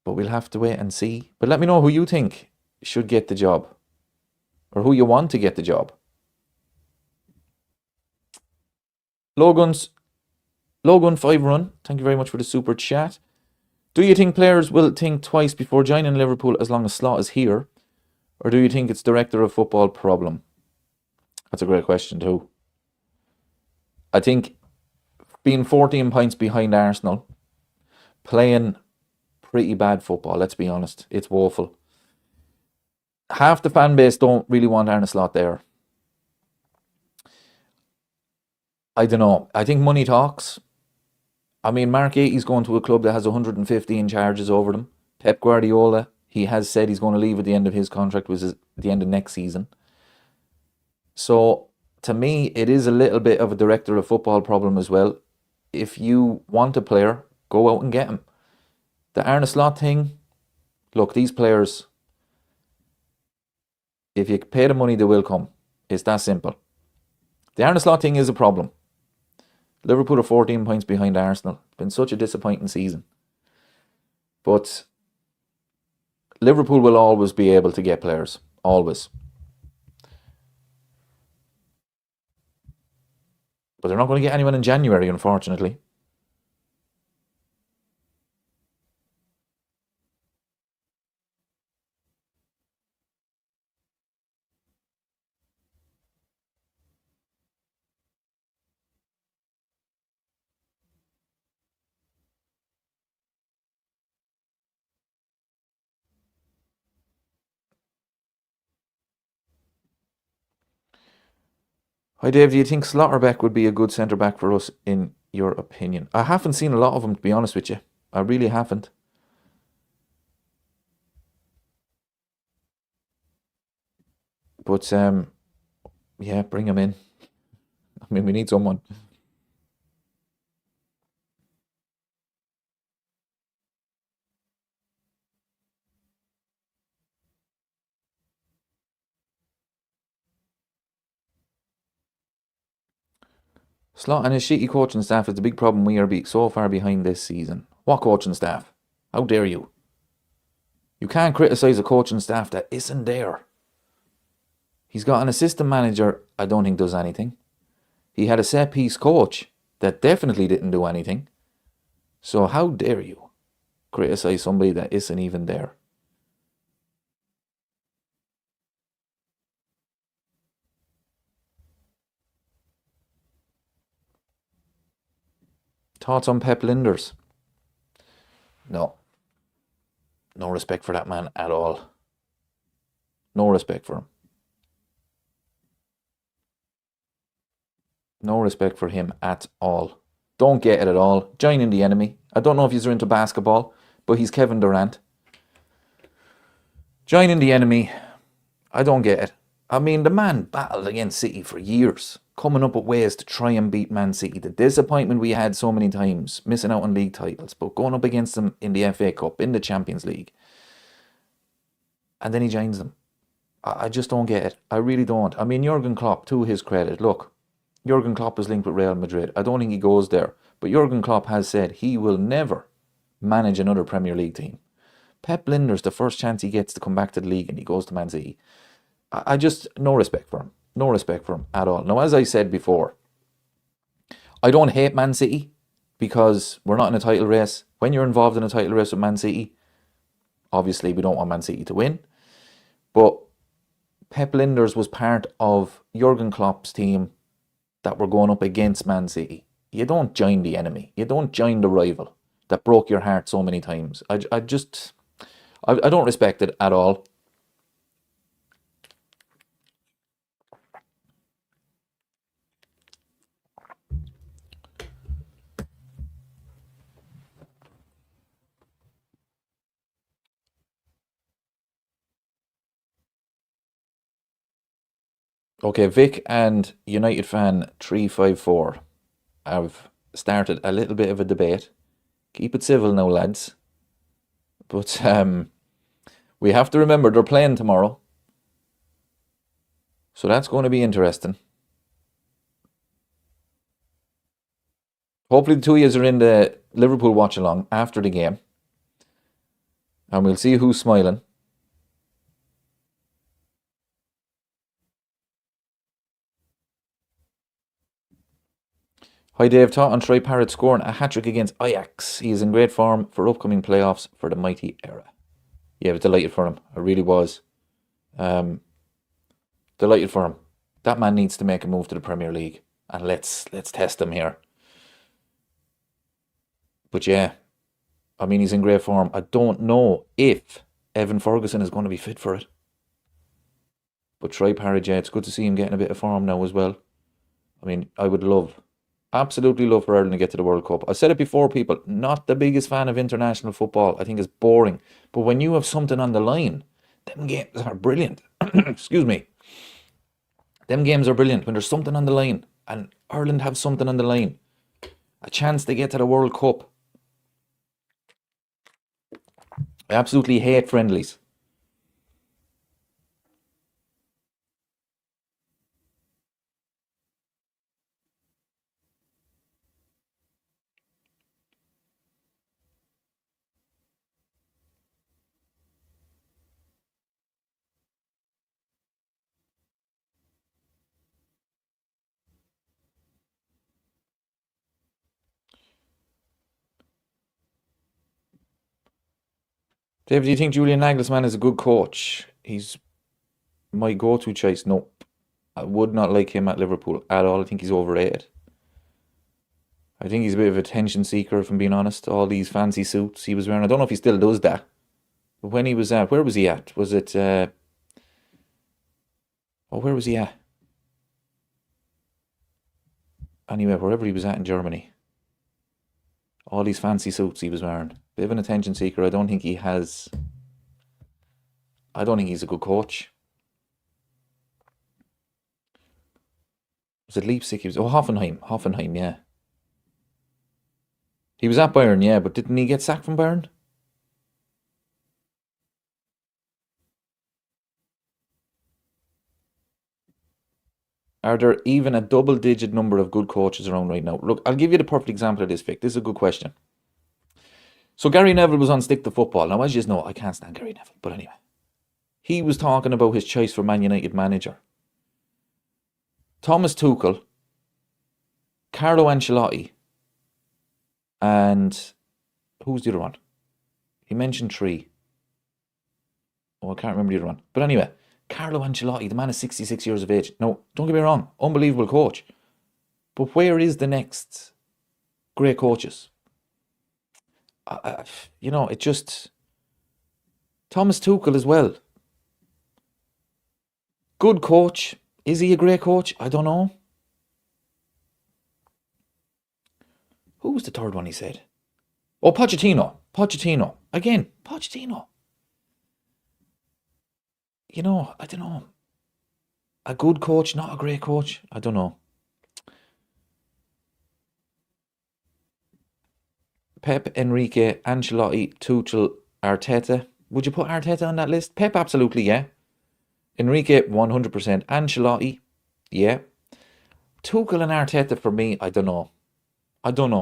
But we'll have to wait and see. But let me know who you think should get the job. Or who you want to get the job. Logan 5 run. Thank you very much for the super chat. Do you think players will think twice before joining Liverpool as long as Slot is here? Or do you think it's director of football problem? That's a great question too. I think being 14 points behind Arsenal, playing pretty bad football, let's be honest. It's woeful. Half the fan base don't really want Arne Slot there. I don't know. I think money talks. I mean, Marc is going to a club that has 115 charges over them. Pep Guardiola, he has said he's going to leave at the end of his contract, which is at the end of next season. So, to me, it is a little bit of a director of football problem as well. If you want a player, go out and get him. The Arne Slot thing, look, these players, if you pay the money, they will come. It's that simple. The Arne Slot thing is a problem. Liverpool are 14 points behind Arsenal. It's been such a disappointing season. But Liverpool will always be able to get players. Always. But they're not going to get anyone in January, unfortunately. Hi Dave, do you think Slotterbeck would be a good centre-back for us in your opinion? I haven't seen a lot of them, to be honest with you. I really haven't. But, yeah, bring him in. I mean, we need someone. Slot and his shitty coaching staff is the big problem. We are so far behind this season. What coaching staff? How dare you? You can't criticise a coaching staff that isn't there. He's got an assistant manager I don't think does anything. He had a set-piece coach that definitely didn't do anything. So how dare you criticise somebody that isn't even there? Thoughts on Pep Lijnders? No. No respect for that man at all. No respect for him. No respect for him at all. Don't get it at all. Joining the enemy. I don't know if you're into basketball, but he's Kevin Durant. Joining the enemy. I don't get it. I mean, the man battled against City for years, coming up with ways to try and beat Man City. The disappointment we had so many times, missing out on league titles, but going up against them in the FA Cup, in the Champions League. And then he joins them. I just don't get it. I really don't. I mean, Jurgen Klopp, to his credit, look, Jurgen Klopp is linked with Real Madrid. I don't think he goes there. But Jurgen Klopp has said he will never manage another Premier League team. Pep Lijnders, the first chance he gets to come back to the league and he goes to Man City. I just, no respect for him. No respect for him at all. Now, as I said before, I don't hate Man City because we're not in a title race. When you're involved in a title race with Man City, obviously we don't want Man City to win. But Pep Lijnders was part of Jurgen Klopp's team that were going up against Man City. You don't join the enemy. You don't join the rival that broke your heart so many times. I don't respect it at all. Okay, Vic and United fan 354 have started a little bit of a debate. Keep it civil now, lads. But we have to remember they're playing tomorrow. So that's going to be interesting. Hopefully the two of you are in the Liverpool watch along after the game. And we'll see who's smiling. Hi Dave, thought on Troy Parrott scoring a hat-trick against Ajax. He is in great form for upcoming playoffs for the mighty era. Yeah, I was delighted for him. I really was. Delighted for him. That man needs to make a move to the Premier League. And let's test him here. But yeah, I mean, he's in great form. I don't know if Evan Ferguson is going to be fit for it. But Troy Parrott, yeah, it's good to see him getting a bit of form now as well. I mean, I would love, absolutely love for Ireland to get to the World Cup. I said it before, people, not the biggest fan of international football. I think it's boring. But when you have something on the line, them games are brilliant. Excuse me. Them games are brilliant when there's something on the line. And Ireland have something on the line. A chance to get to the World Cup. I absolutely hate friendlies. David, do you think Julian Nagelsmann is a good coach? He's my go-to choice. No, I would not like him at Liverpool at all. I think he's overrated. I think he's a bit of a attention seeker, if I'm being honest. All these fancy suits he was wearing. I don't know if he still does that. But when he was at, where was he at? Was it, where was he at? Anyway, wherever he was at in Germany. All these fancy suits he was wearing. Bit of an attention seeker. I don't think he's a good coach. Was it Leipzig? Hoffenheim, yeah. He was at Bayern, yeah, but didn't he get sacked from Bayern? Are there even a double-digit number of good coaches around right now? Look, I'll give you the perfect example of this, Vic. This is a good question. So Gary Neville was on Stick to Football. Now, as you know, I can't stand Gary Neville, but anyway. He was talking about his choice for Man United manager. Thomas Tuchel, Carlo Ancelotti, and Who's the other one? He mentioned 3. Oh, I can't remember the other one. But anyway, Carlo Ancelotti, the man is 66 years of age. No, don't get me wrong, unbelievable coach. But where is the next great coaches? It just... Thomas Tuchel as well. Good coach. Is he a great coach? I don't know. Who was the third one he said? Oh, Pochettino. Again, Pochettino. I don't know. A good coach, not a great coach. I don't know. Pep, Enrique, Ancelotti, Tuchel, Arteta. Would you put Arteta on that list? Pep, absolutely, yeah. Enrique, 100%. Ancelotti, yeah. Tuchel and Arteta, for me, I don't know.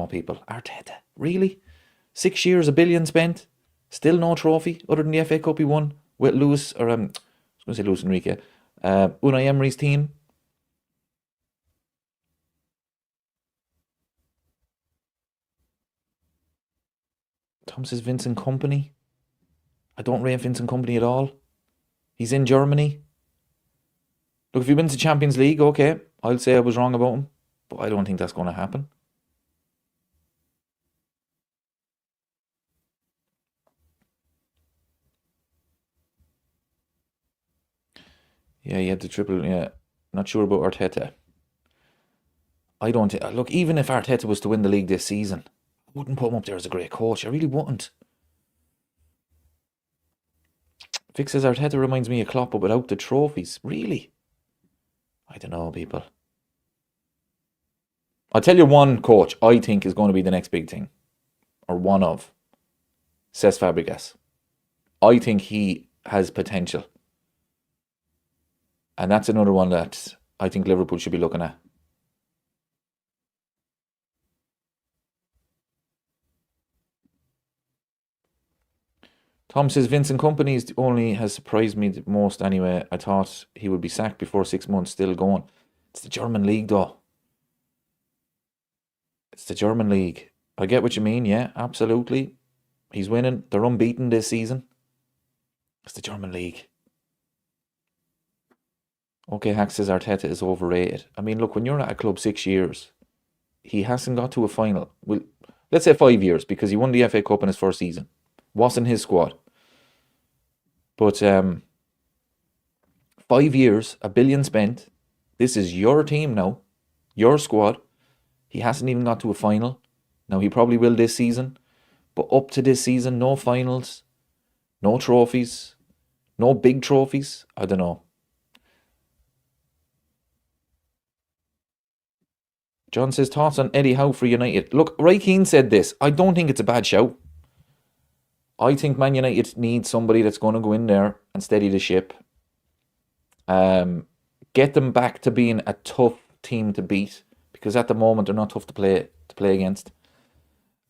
People. Arteta, really? 6 years, $1 billion spent? Still no trophy other than the FA Cup he won with Luis Enrique. Unai Emery's team. Tom says Vincent Kompany. I don't rate Vincent Kompany at all. He's in Germany. Look, if he wins the Champions League, okay, I'll say I was wrong about him. But I don't think that's going to happen. Yeah, he had the triple. Yeah, not sure about Arteta. I don't look. Even if Arteta was to win the league this season, I wouldn't put him up there as a great coach. I really wouldn't. Vic says Arteta reminds me of Klopp, but without the trophies. Really? I don't know, people. I'll tell you one coach I think is going to be the next big thing, or one of. Cesc Fabregas. I think he has potential. And that's another one that I think Liverpool should be looking at. Tom says Vincent Kompany only has surprised me the most anyway. I thought he would be sacked before 6 months, still going. It's the German league though. It's the German league. I get what you mean, yeah, absolutely. He's winning. They're unbeaten this season. It's the German league. Okay, Hack says Arteta is overrated. I mean, look, when you're at a club 6 years, he hasn't got to a final. Well, let's say 5 years, because he won the FA Cup in his first season. Wasn't his squad. But 5 years, $1 billion spent. This is your team now. Your squad. He hasn't even got to a final. Now, he probably will this season. But up to this season, no finals. No trophies. No big trophies. I don't know. John says, thoughts on Eddie Howe for United. Look, Ray Keane said this. I don't think it's a bad shout. I think Man United needs somebody that's going to go in there and steady the ship. Get them back to being a tough team to beat. Because at the moment, they're not tough to play against.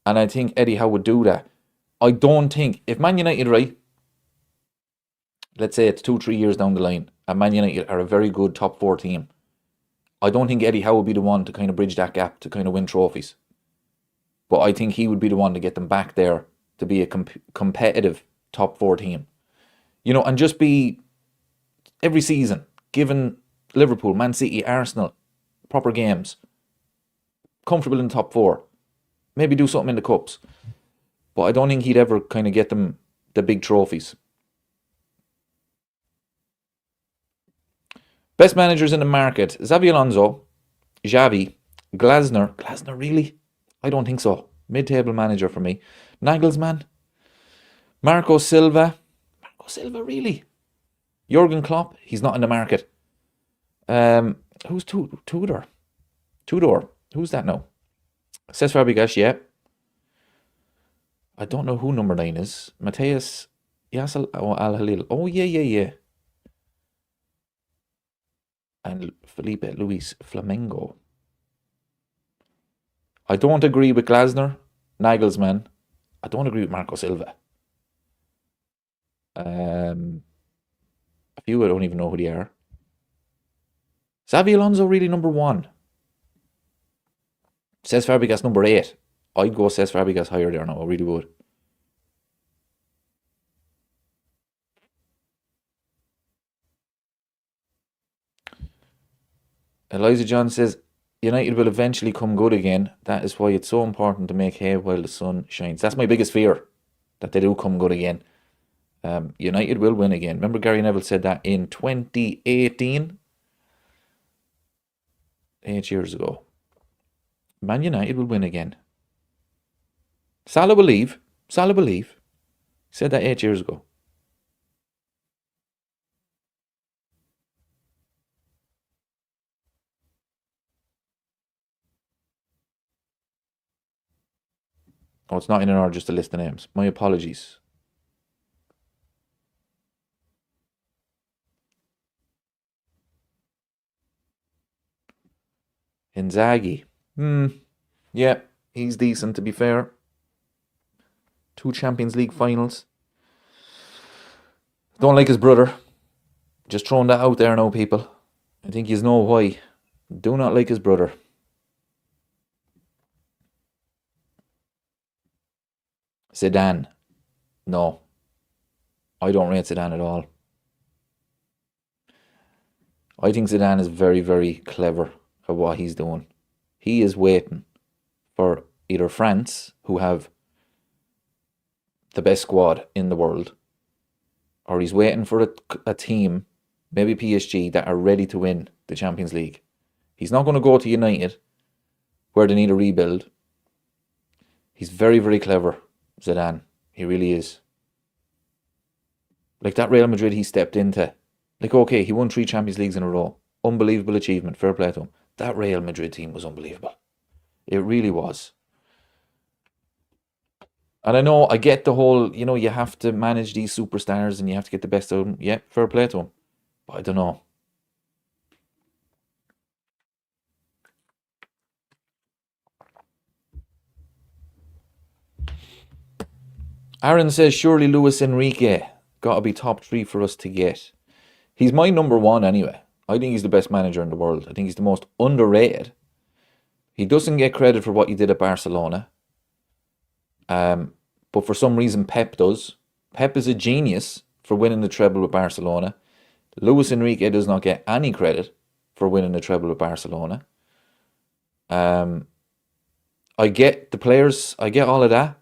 And I think Eddie Howe would do that. I don't think, if Man United, right, let's say it's 2-3 years down the line, and Man United are a very good top 4 team, I don't think Eddie Howe would be the one to kind of bridge that gap to kind of win trophies. But I think he would be the one to get them back there to be a competitive top 4 team. And just be, every season, giving Liverpool, Man City, Arsenal, proper games, comfortable in the top 4. Maybe do something in the cups. But I don't think he'd ever kind of get them the big trophies. Best managers in the market. Xabi Alonso, Xavi, Glasner. Glasner, really? I don't think so. Mid-table manager for me. Nagelsmann. Marco Silva. Marco Silva, really? Jurgen Klopp. He's not in the market. Who's Tudor? Who's that now? Cesc Fabregas, yeah. I don't know who number 9 is. Mateus Yassel Al-Halil. Oh, yeah. And Felipe Luis Flamengo. I don't agree with Glasner, Nagelsmann. I don't agree with Marco Silva. A few I don't even know who they are. Xabi Alonso really number 1. Cesc Fabregas number 8. I'd go Cesc Fabregas higher there now, I really would. Eliza John says, United will eventually come good again. That is why it's so important to make hay while the sun shines. That's my biggest fear, that they do come good again. United will win again. Remember Gary Neville said that in 2018? 8 years ago. Man United will win again. Salah will leave. Salah will leave. Said that 8 years ago. Oh, it's not in an order, just a list of names. My apologies. Inzaghi. Yeah, he's decent, to be fair. 2 Champions League finals. Don't like his brother. Just throwing that out there now, people. I think you know why. Do not like his brother. Zidane. No. I don't rate Zidane at all. I think Zidane is very, very clever at what he's doing. He is waiting for either France, who have the best squad in the world, or he's waiting for a team, maybe PSG, that are ready to win the Champions League. He's not going to go to United, where they need a rebuild. He's very, very clever, Zidane. He really is. Like that Real Madrid he stepped into. Like, okay, he won 3 Champions Leagues in a row. Unbelievable achievement. Fair play to him. That Real Madrid team was unbelievable. It really was. And I know, I get the whole, you have to manage these superstars and you have to get the best of them. Yeah, fair play to him. But I don't know. Aaron says, surely Luis Enrique got to be top 3 for us to get. He's my number 1 anyway. I think he's the best manager in the world. I think he's the most underrated. He doesn't get credit for what he did at Barcelona. But for some reason Pep does. Pep is a genius for winning the treble with Barcelona. Luis Enrique does not get any credit for winning the treble with Barcelona. I get the players, I get all of that.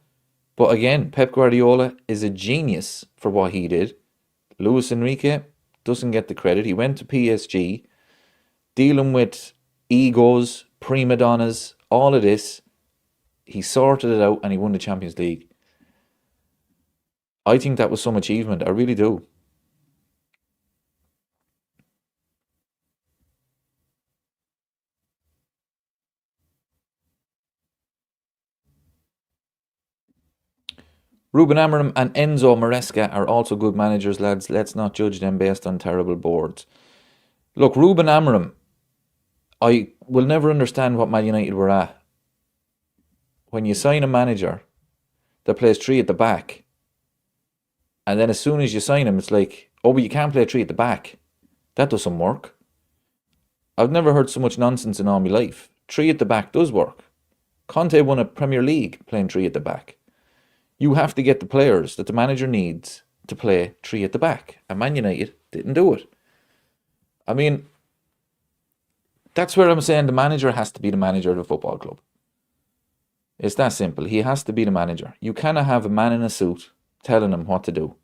But again, Pep Guardiola is a genius for what he did. Luis Enrique doesn't get the credit. He went to PSG, dealing with egos, prima donnas, all of this. He sorted it out and he won the Champions League. I think that was some achievement. I really do. Ruben Amorim and Enzo Maresca are also good managers, lads. Let's not judge them based on terrible boards. Look, Ruben Amorim, I will never understand what Man United were at. When you sign a manager that plays 3 at the back, and then as soon as you sign him, it's like, oh, but you can't play 3 at the back. That doesn't work. I've never heard so much nonsense in all my life. 3 at the back does work. Conte won a Premier League playing 3 at the back. You have to get the players that the manager needs to play 3 at the back. And Man United didn't do it. I mean, that's where I'm saying the manager has to be the manager of the football club. It's that simple. He has to be the manager. You cannot have a man in a suit telling him what to do.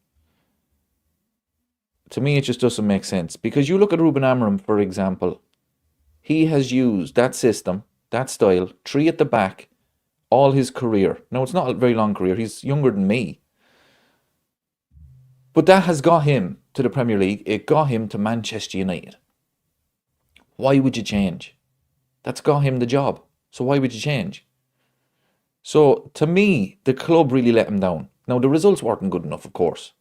To me, it just doesn't make sense. Because you look at Ruben Amorim, for example. He has used that system, that style, 3 at the back, all his career. Now, it's not a very long career. He's younger than me. But that has got him to the Premier League. It got him to Manchester United. Why would you change? That's got him the job. So why would you change? So, to me, the club really let him down. Now, the results weren't good enough, of course.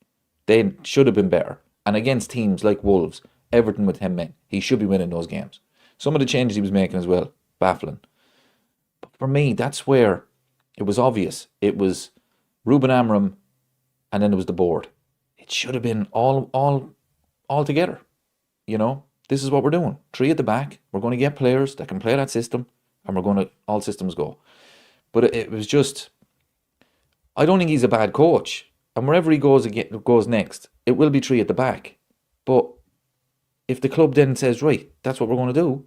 They should have been better. And against teams like Wolves, Everton with 10 men, he should be winning those games. Some of the changes he was making as well, baffling. But for me, that's where it was obvious. It was Ruben Amorim, and then there was the board. It should have been all together. This is what we're doing. 3 at the back. We're going to get players that can play that system, and we're going to all systems go. But it was just, I don't think he's a bad coach. And wherever he goes next, it will be 3 at the back. But if the club then says, right, that's what we're going to do,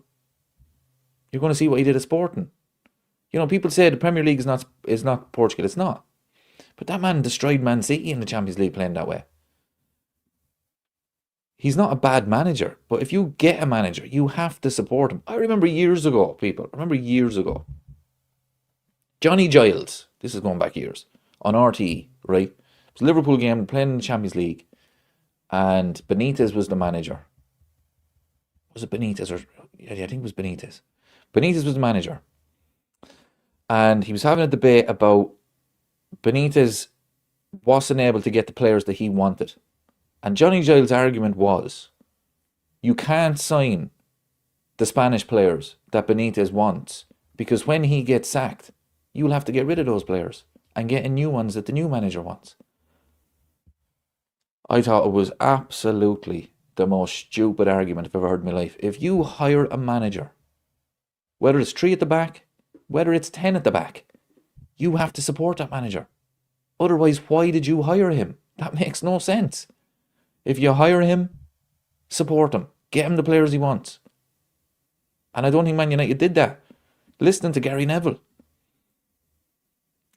You're going to see what he did at Sporting. You know, people say the Premier League is not Portugal. It's not. But that man destroyed Man City in the Champions League playing that way. He's not a bad manager, but if you get a manager, you have to support him. I remember years ago, people. I remember years ago. Johnny Giles, this is going back years, on RTE, right? It was a Liverpool game playing in the Champions League, and Benitez was the manager. Was it Benitez or yeah, I think it was Benitez. Benitez was the manager, and he was having a debate about Benitez wasn't able to get the players that he wanted. And Johnny Giles' argument was, you can't sign the Spanish players that Benitez wants, because when he gets sacked, you'll have to get rid of those players and get in new ones that the new manager wants. I thought it was absolutely the most stupid argument I've ever heard in my life. If you hire a manager, whether it's 3 at the back, whether it's 10 at the back, you have to support that manager. Otherwise, why did you hire him? That makes no sense. If you hire him, support him. Get him the players he wants. And I don't think Man United did that. Listening to Gary Neville.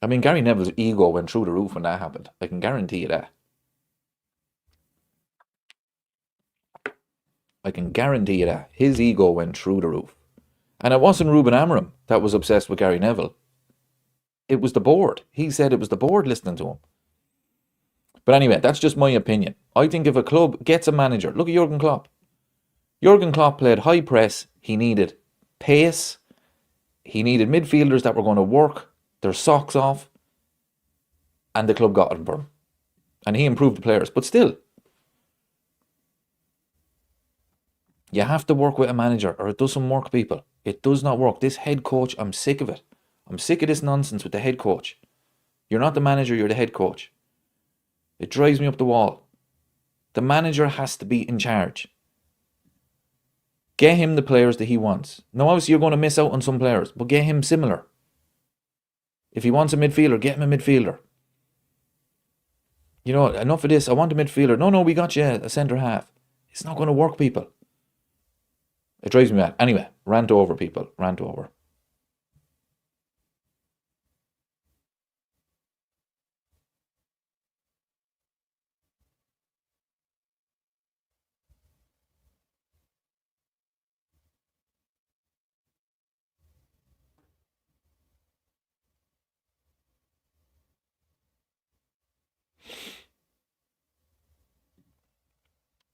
I mean, Gary Neville's ego went through the roof when that happened. I can guarantee you that. I can guarantee you that. His ego went through the roof. And it wasn't Ruben Amorim that was obsessed with Gary Neville. It was the board. He said it was the board listening to him. But anyway, that's just my opinion. I think if a club gets a manager, look at Jurgen Klopp. Jurgen Klopp played high press. He needed pace. He needed midfielders that were going to work their socks off. And the club got him for him. And he improved the players. But still, you have to work with a manager or it doesn't work, people. It does not work. This head coach, I'm sick of it. I'm sick of this nonsense with the head coach. You're not the manager, you're the head coach. It drives me up the wall. The manager has to be in charge. Get him the players that he wants. Now, obviously, you're going to miss out on some players, but get him similar. If he wants a midfielder, get him a midfielder. You know, enough of this. I want a midfielder. No, we got you a centre half. It's not going to work, people. It drives me mad. Anyway, rant over, people. Rant over.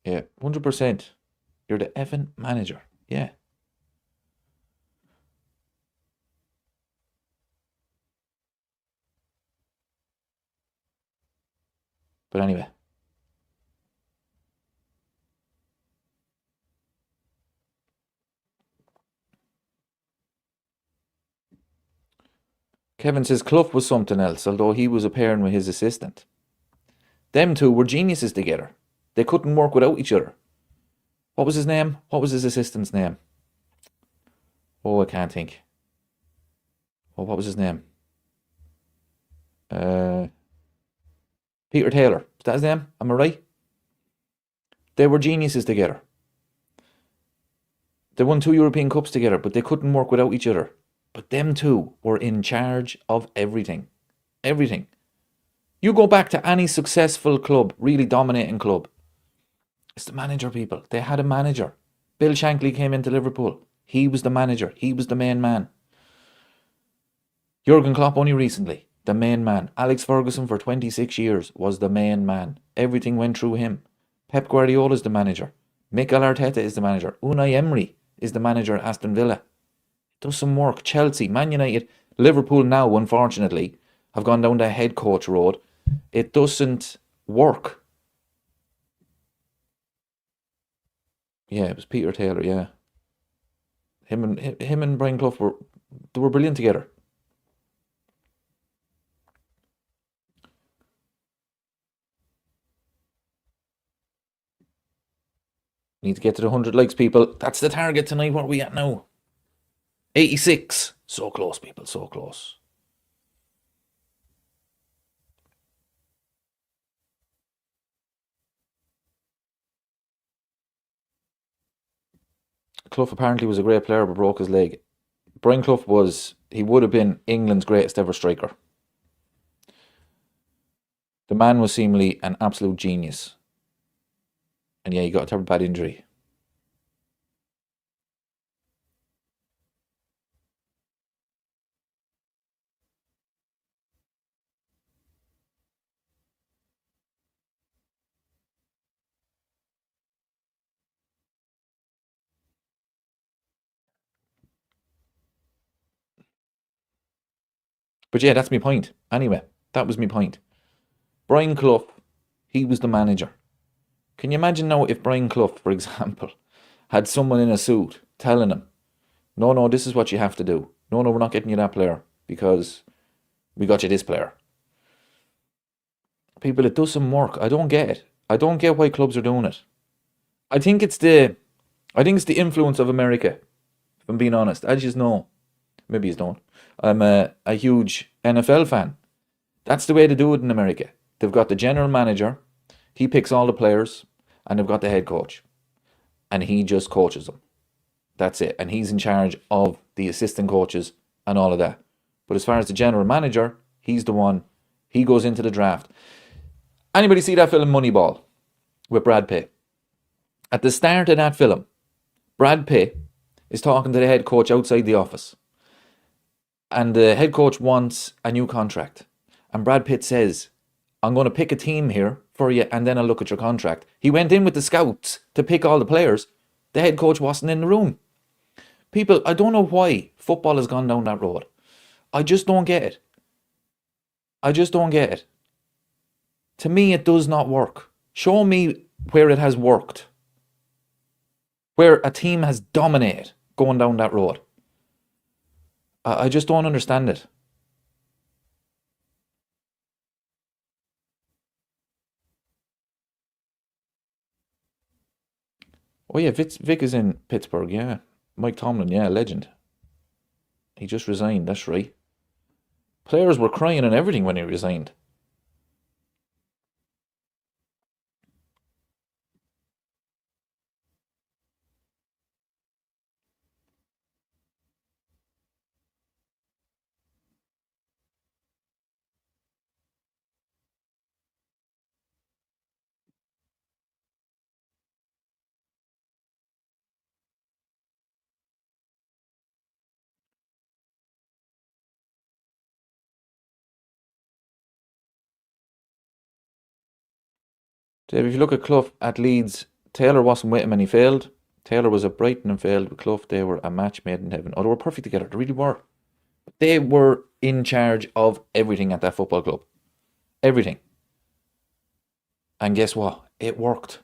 Yeah, 100%. You're the effing manager. Yeah. But anyway. Kevin says Klopp was something else, although he was a pairing with his assistant. Them two were geniuses together. They couldn't work without each other. What was his name? What was his assistant's name? Oh, I can't think. Oh, what was his name? Peter Taylor. Is that his name? Am I right? They were geniuses together. They won 2 European Cups together, but they couldn't work without each other. But them two were in charge of everything. Everything. You go back to any successful club, really dominating club. It's the manager, people. They had a manager. Bill Shankly came into Liverpool. He was the manager. He was the main man. Jurgen Klopp only recently, the main man. Alex Ferguson for 26 years was the main man. Everything went through him. Pep Guardiola is the manager. Mikel Arteta is the manager. Unai Emery is the manager at Aston Villa. It does some work. Chelsea, Man United, Liverpool now, unfortunately, have gone down the head coach road. It doesn't work. Yeah, it was Peter Taylor, yeah. Him and Brian Clough were brilliant together. Need to get to the 100 likes, people. That's the target tonight. What are we at now? 86. So close, people. So close. Clough apparently was a great player but broke his leg. Brian Clough he would have been England's greatest ever striker. The man was seemingly an absolute genius. And yeah, he got a terrible bad injury. But yeah, that's my point. Anyway, that was my point. Brian Clough, he was the manager. Can you imagine now if Brian Clough, for example, had someone in a suit telling him, no, this is what you have to do. No, we're not getting you that player because we got you this player. People, it doesn't work. I don't get it. I don't get why clubs are doing it. I think it's the influence of America, if I'm being honest. As you know, maybe you don't. I'm a huge NFL fan. That's the way to do it in America. They've got the general manager, he picks all the players, and they've got the head coach. And he just coaches them. That's it. And he's in charge of the assistant coaches and all of that. But as far as the general manager, he's the one. He goes into the draft. Anybody see that film Moneyball with Brad Pitt? At the start of that film, Brad Pitt is talking to the head coach outside the office. And the head coach wants a new contract. And Brad Pitt says, I'm going to pick a team here for you and then I'll look at your contract. He went in with the scouts to pick all the players. The head coach wasn't in the room. People, I don't know why football has gone down that road. I just don't get it. I just don't get it. To me, it does not work. Show me where it has worked. Where a team has dominated going down that road. I just don't understand it. Oh yeah, Vic is in Pittsburgh, yeah. Mike Tomlin, yeah, legend. He just resigned, that's right. Players were crying and everything when he resigned. Dave, if you look at Clough at Leeds, Taylor wasn't with him and he failed. Taylor was at Brighton and failed. With Clough, they were a match made in heaven. Oh, they were perfect together. They really were. They were in charge of everything at that football club. Everything. And guess what? It worked.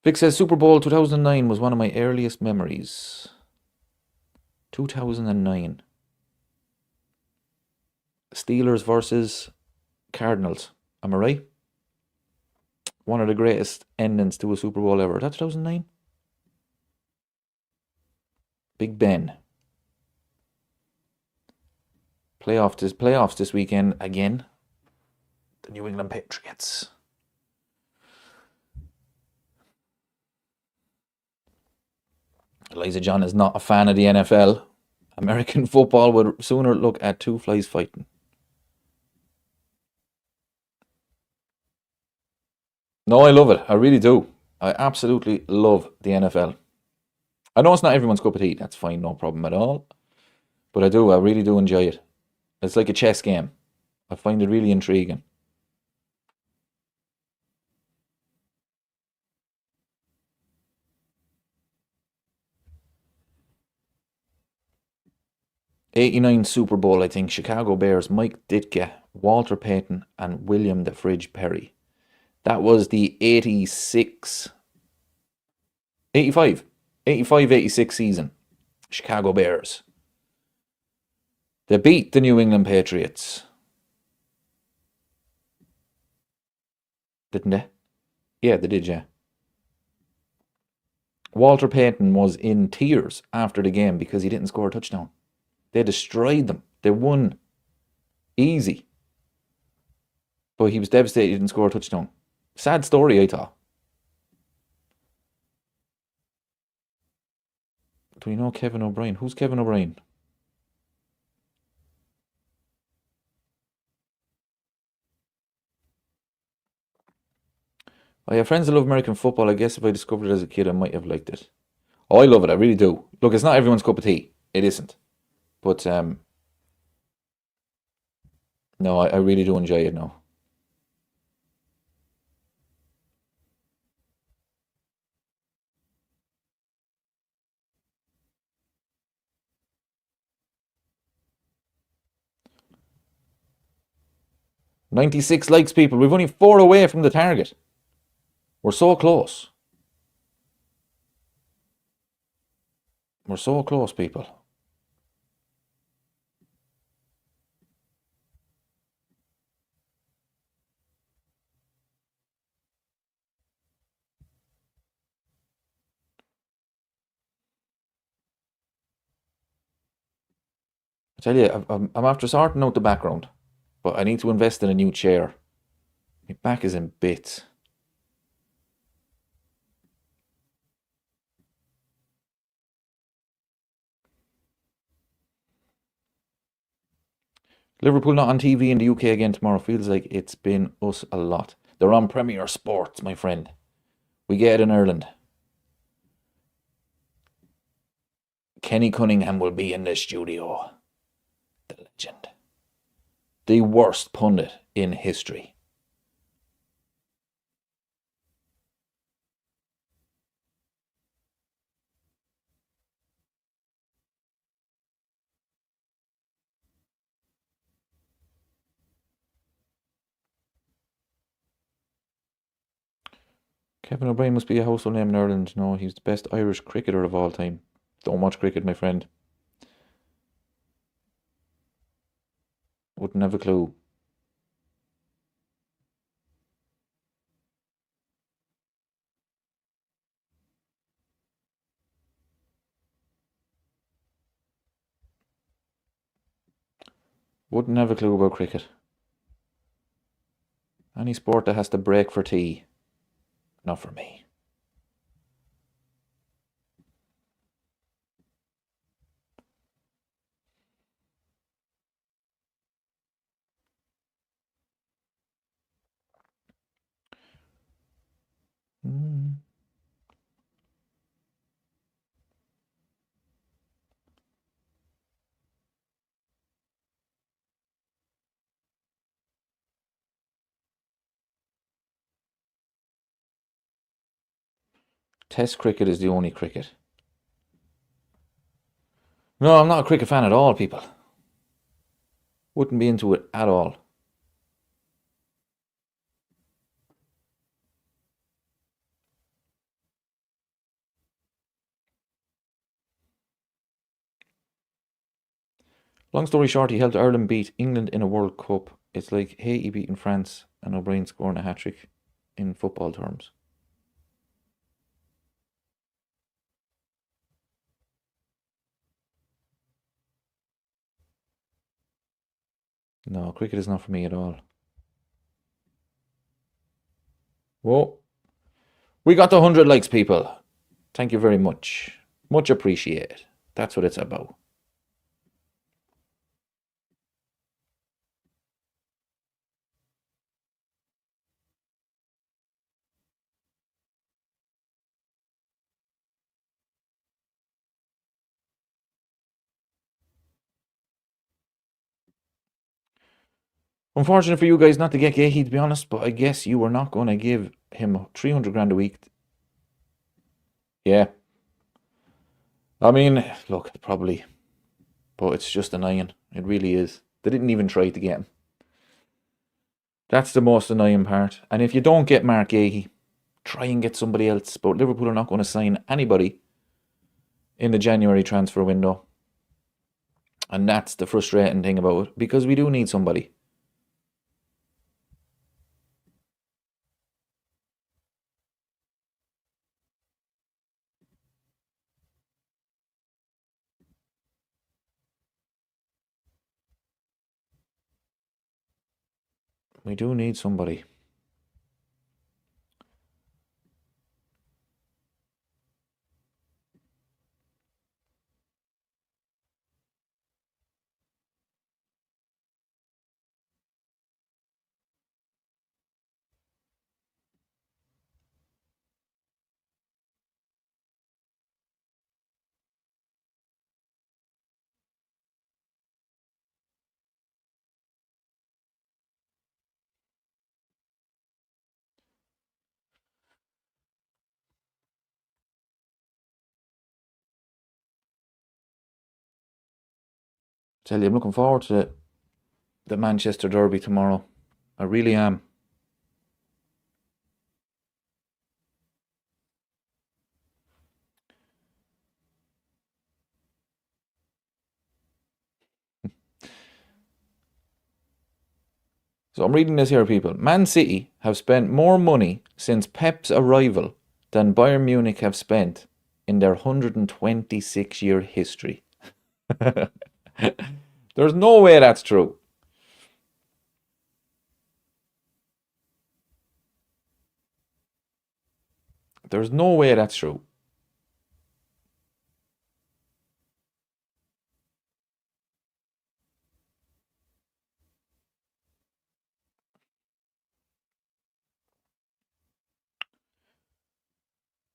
Vic says Super Bowl 2009 was one of my earliest memories. 2009. Steelers versus Cardinals. Am I right? One of the greatest endings to a Super Bowl ever. That 2009? Big Ben. Playoffs this weekend again. The New England Patriots. Eliza John is not a fan of the NFL. American football would sooner look at two flies fighting. No, I love it. I really do. I absolutely love the NFL. I know it's not everyone's cup of tea. That's fine, no problem at all. But I do. I really do enjoy it. It's like a chess game. I find it really intriguing. '89 Super Bowl, I think. Chicago Bears, Mike Ditka, Walter Payton, and William the Fridge Perry. That was the 86, 85, 86 season. Chicago Bears. They beat the New England Patriots. Didn't they? Yeah, they did, yeah. Walter Payton was in tears after the game because he didn't score a touchdown. They destroyed them. They won easy. But he was devastated he didn't score a touchdown. Sad story, I thought. Do we know Kevin O'Brien? Who's Kevin O'Brien? I have friends that love American football. I guess if I discovered it as a kid, I might have liked it. Oh, I love it. I really do. Look, it's not everyone's cup of tea. It isn't. But no, I really do enjoy it now. "96 likes, people. We've only 4 away from the target. We're so close. We're so close, people. I tell you, I'm after sorting out the background, but I need to invest in a new chair. My back is in bits. Liverpool not on TV in the UK again tomorrow. Feels like it's been us a lot. They're on Premier Sports, my friend. We get it in Ireland. Kenny Cunningham will be in the studio. The legend. The worst pundit in history. Kevin O'Brien must be a household name in Ireland. No, he's the best Irish cricketer of all time. Don't watch cricket, my friend. Wouldn't have a clue. Wouldn't have a clue about cricket. Any sport that has to break for tea. Not for me. Test cricket is the only cricket. No, I'm not a cricket fan at all, people. Wouldn't be into it at all. Long story short, he helped Ireland beat England in a World Cup. It's like Haiti beating France and O'Brien scoring a hat-trick in football terms. No, cricket is not for me at all. Whoa. We got the 100 likes, people. Thank you very much. Much appreciated. That's what it's about. Unfortunate for you guys not to get Guehi, to be honest, but I guess you were not going to give him 300 grand a week. Yeah. I mean, look, probably. But it's just annoying. It really is. They didn't even try to get him. That's the most annoying part. And if you don't get Marc Guehi, try and get somebody else. But Liverpool are not going to sign anybody in the January transfer window. And that's the frustrating thing about it, because we do need somebody. We do need somebody. Tell you, I'm looking forward to the Manchester Derby tomorrow. I really am. So I'm reading this here, people. Man City have spent more money since Pep's arrival than Bayern Munich have spent in their 126-year history. There's no way that's true. There's no way that's true.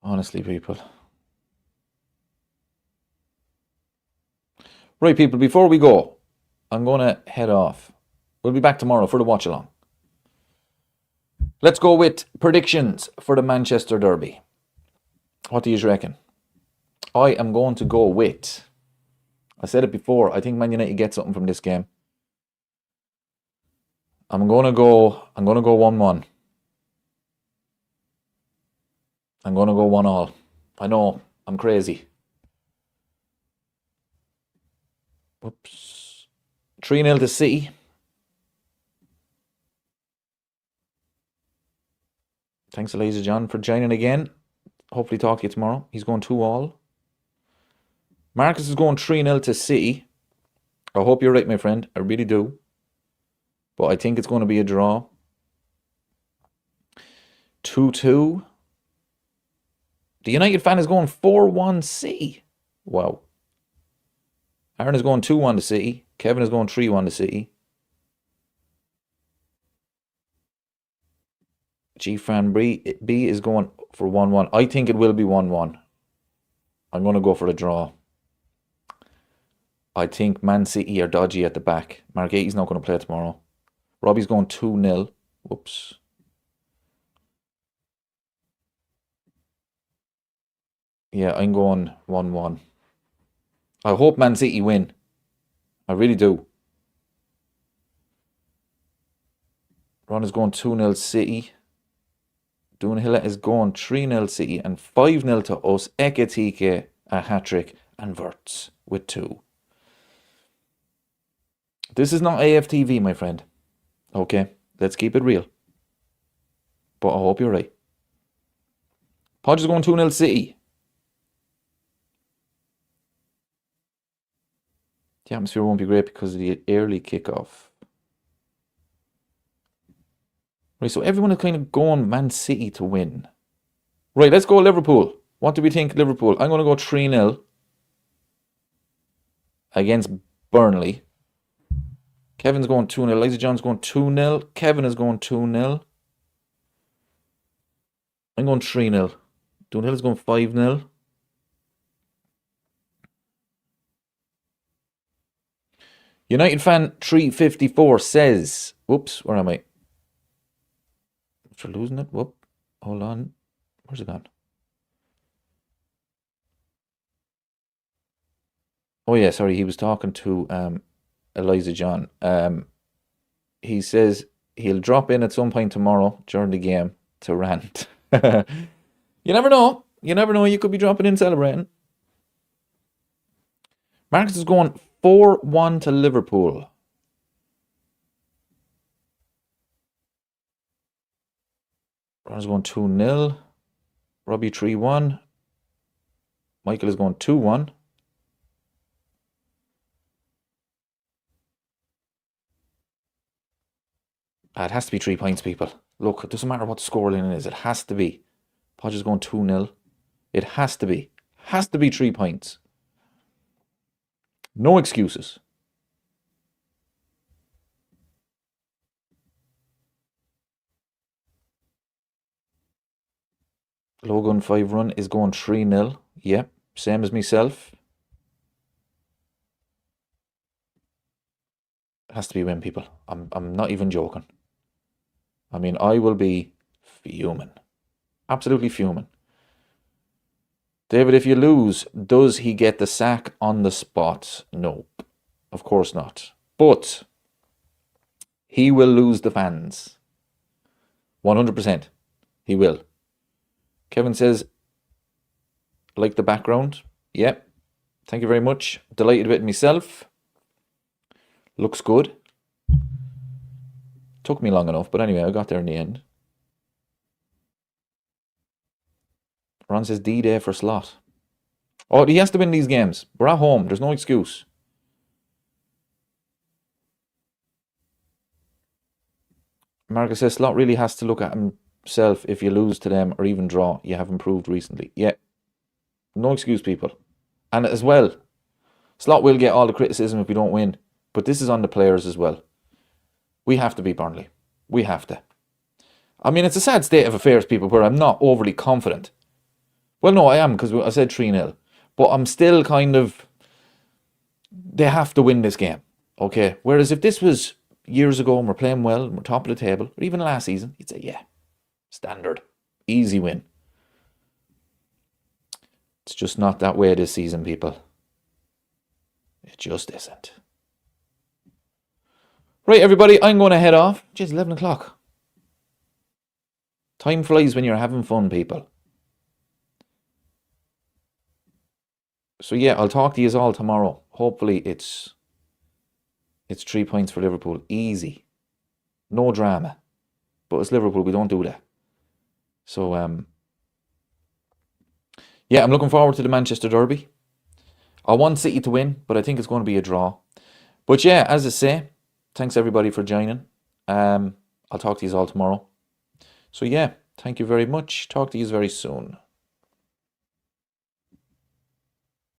Honestly, people. Right, people, before we go, I'm going to head off. We'll be back tomorrow for the watch along. Let's go with predictions for the Manchester Derby. What do you reckon? I am going to go with, I said it before, I think Man United get something from this game. I'm going to go 1-1. I'm going to go 1-1. I know, I'm crazy. Whoops. 3-0 to City. Thanks, Eliza John, for joining again. Hopefully talk to you tomorrow. He's going 2-2. Marcus is going 3-0 to City. I hope you're right, my friend. I really do. But I think it's going to be a draw. 2-2. The United fan is going 4-1 City. Wow. Aaron is going 2-1 to City. Kevin is going 3-1 to City. G-Fan B is going for 1-1. I think it will be 1-1. I'm going to go for a draw. I think Man City are dodgy at the back. Marc is not going to play tomorrow. Robbie's going 2-0. Whoops. Yeah, I'm going 1-1. I hope Man City win. I really do. Ron is going 2-0 City. Dunhilla is going 3-0 City and 5-0 to us. Ekitike a hat-trick and Wirtz with 2. This is not AFTV, my friend. Okay, let's keep it real. But I hope you're right. Podge is going 2-0 City. The atmosphere won't be great because of the early kickoff. Right, so everyone is kind of going Man City to win. Right, let's go Liverpool. What do we think, Liverpool? I'm going to go 3-0 against Burnley. Kevin's going 2-0. Eliza John's going 2-0. Kevin is going 2-0. I'm going 3-0. Dunhill is going 5-0. United fan 354 says, whoops, where am I? After losing it, whoop, hold on. Where's it gone? Oh yeah, sorry, he was talking to Eliza John. He says he'll drop in at some point tomorrow during the game to rant. You never know. You never know. You could be dropping in celebrating. Marcus is going 4-1 to Liverpool. Ron's going 2-0. Robbie 3-1. Michael is going 2-1. It has to be 3 points, people. Look, it doesn't matter what the scoreline is. It has to be. Podge is going 2-0. It has to be. Has to be 3 points. No excuses. Logan 5 run is going 3-0. Yep, same as myself. It has to be win, people. I'm not even joking. I mean, I will be fuming. Absolutely fuming. David, if you lose, does he get the sack on the spot? Nope. Of course not. But he will lose the fans. 100%. He will. Kevin says, like the background. Yep. Thank you very much. Delighted with it myself. Looks good. Took me long enough, but anyway, I got there in the end. Ron says D-Day for Slot. Oh, he has to win these games. We're at home. There's no excuse. Marc says Slot really has to look at himself. If you lose to them or even draw, you have improved recently. Yeah. No excuse, people. And as well, Slot will get all the criticism if we don't win. But this is on the players as well. We have to beat Burnley. We have to. I mean, it's a sad state of affairs, people, where I'm not overly confident. Well, no, I am, because I said 3-0. But I'm still kind of... They have to win this game. Okay? Whereas if this was years ago and we're playing well and we're top of the table, or even last season, you'd say, yeah, standard. Easy win. It's just not that way this season, people. It just isn't. Right, everybody, I'm going to head off. Jeez, 11 o'clock. Time flies when you're having fun, people. So yeah, I'll talk to you all tomorrow. Hopefully it's 3 points for Liverpool. Easy. No drama. But it's Liverpool, we don't do that. So, yeah, I'm looking forward to the Manchester Derby. I want City to win, but I think it's going to be a draw. But yeah, as I say, thanks everybody for joining. I'll talk to you all tomorrow. So yeah, thank you very much. Talk to you very soon.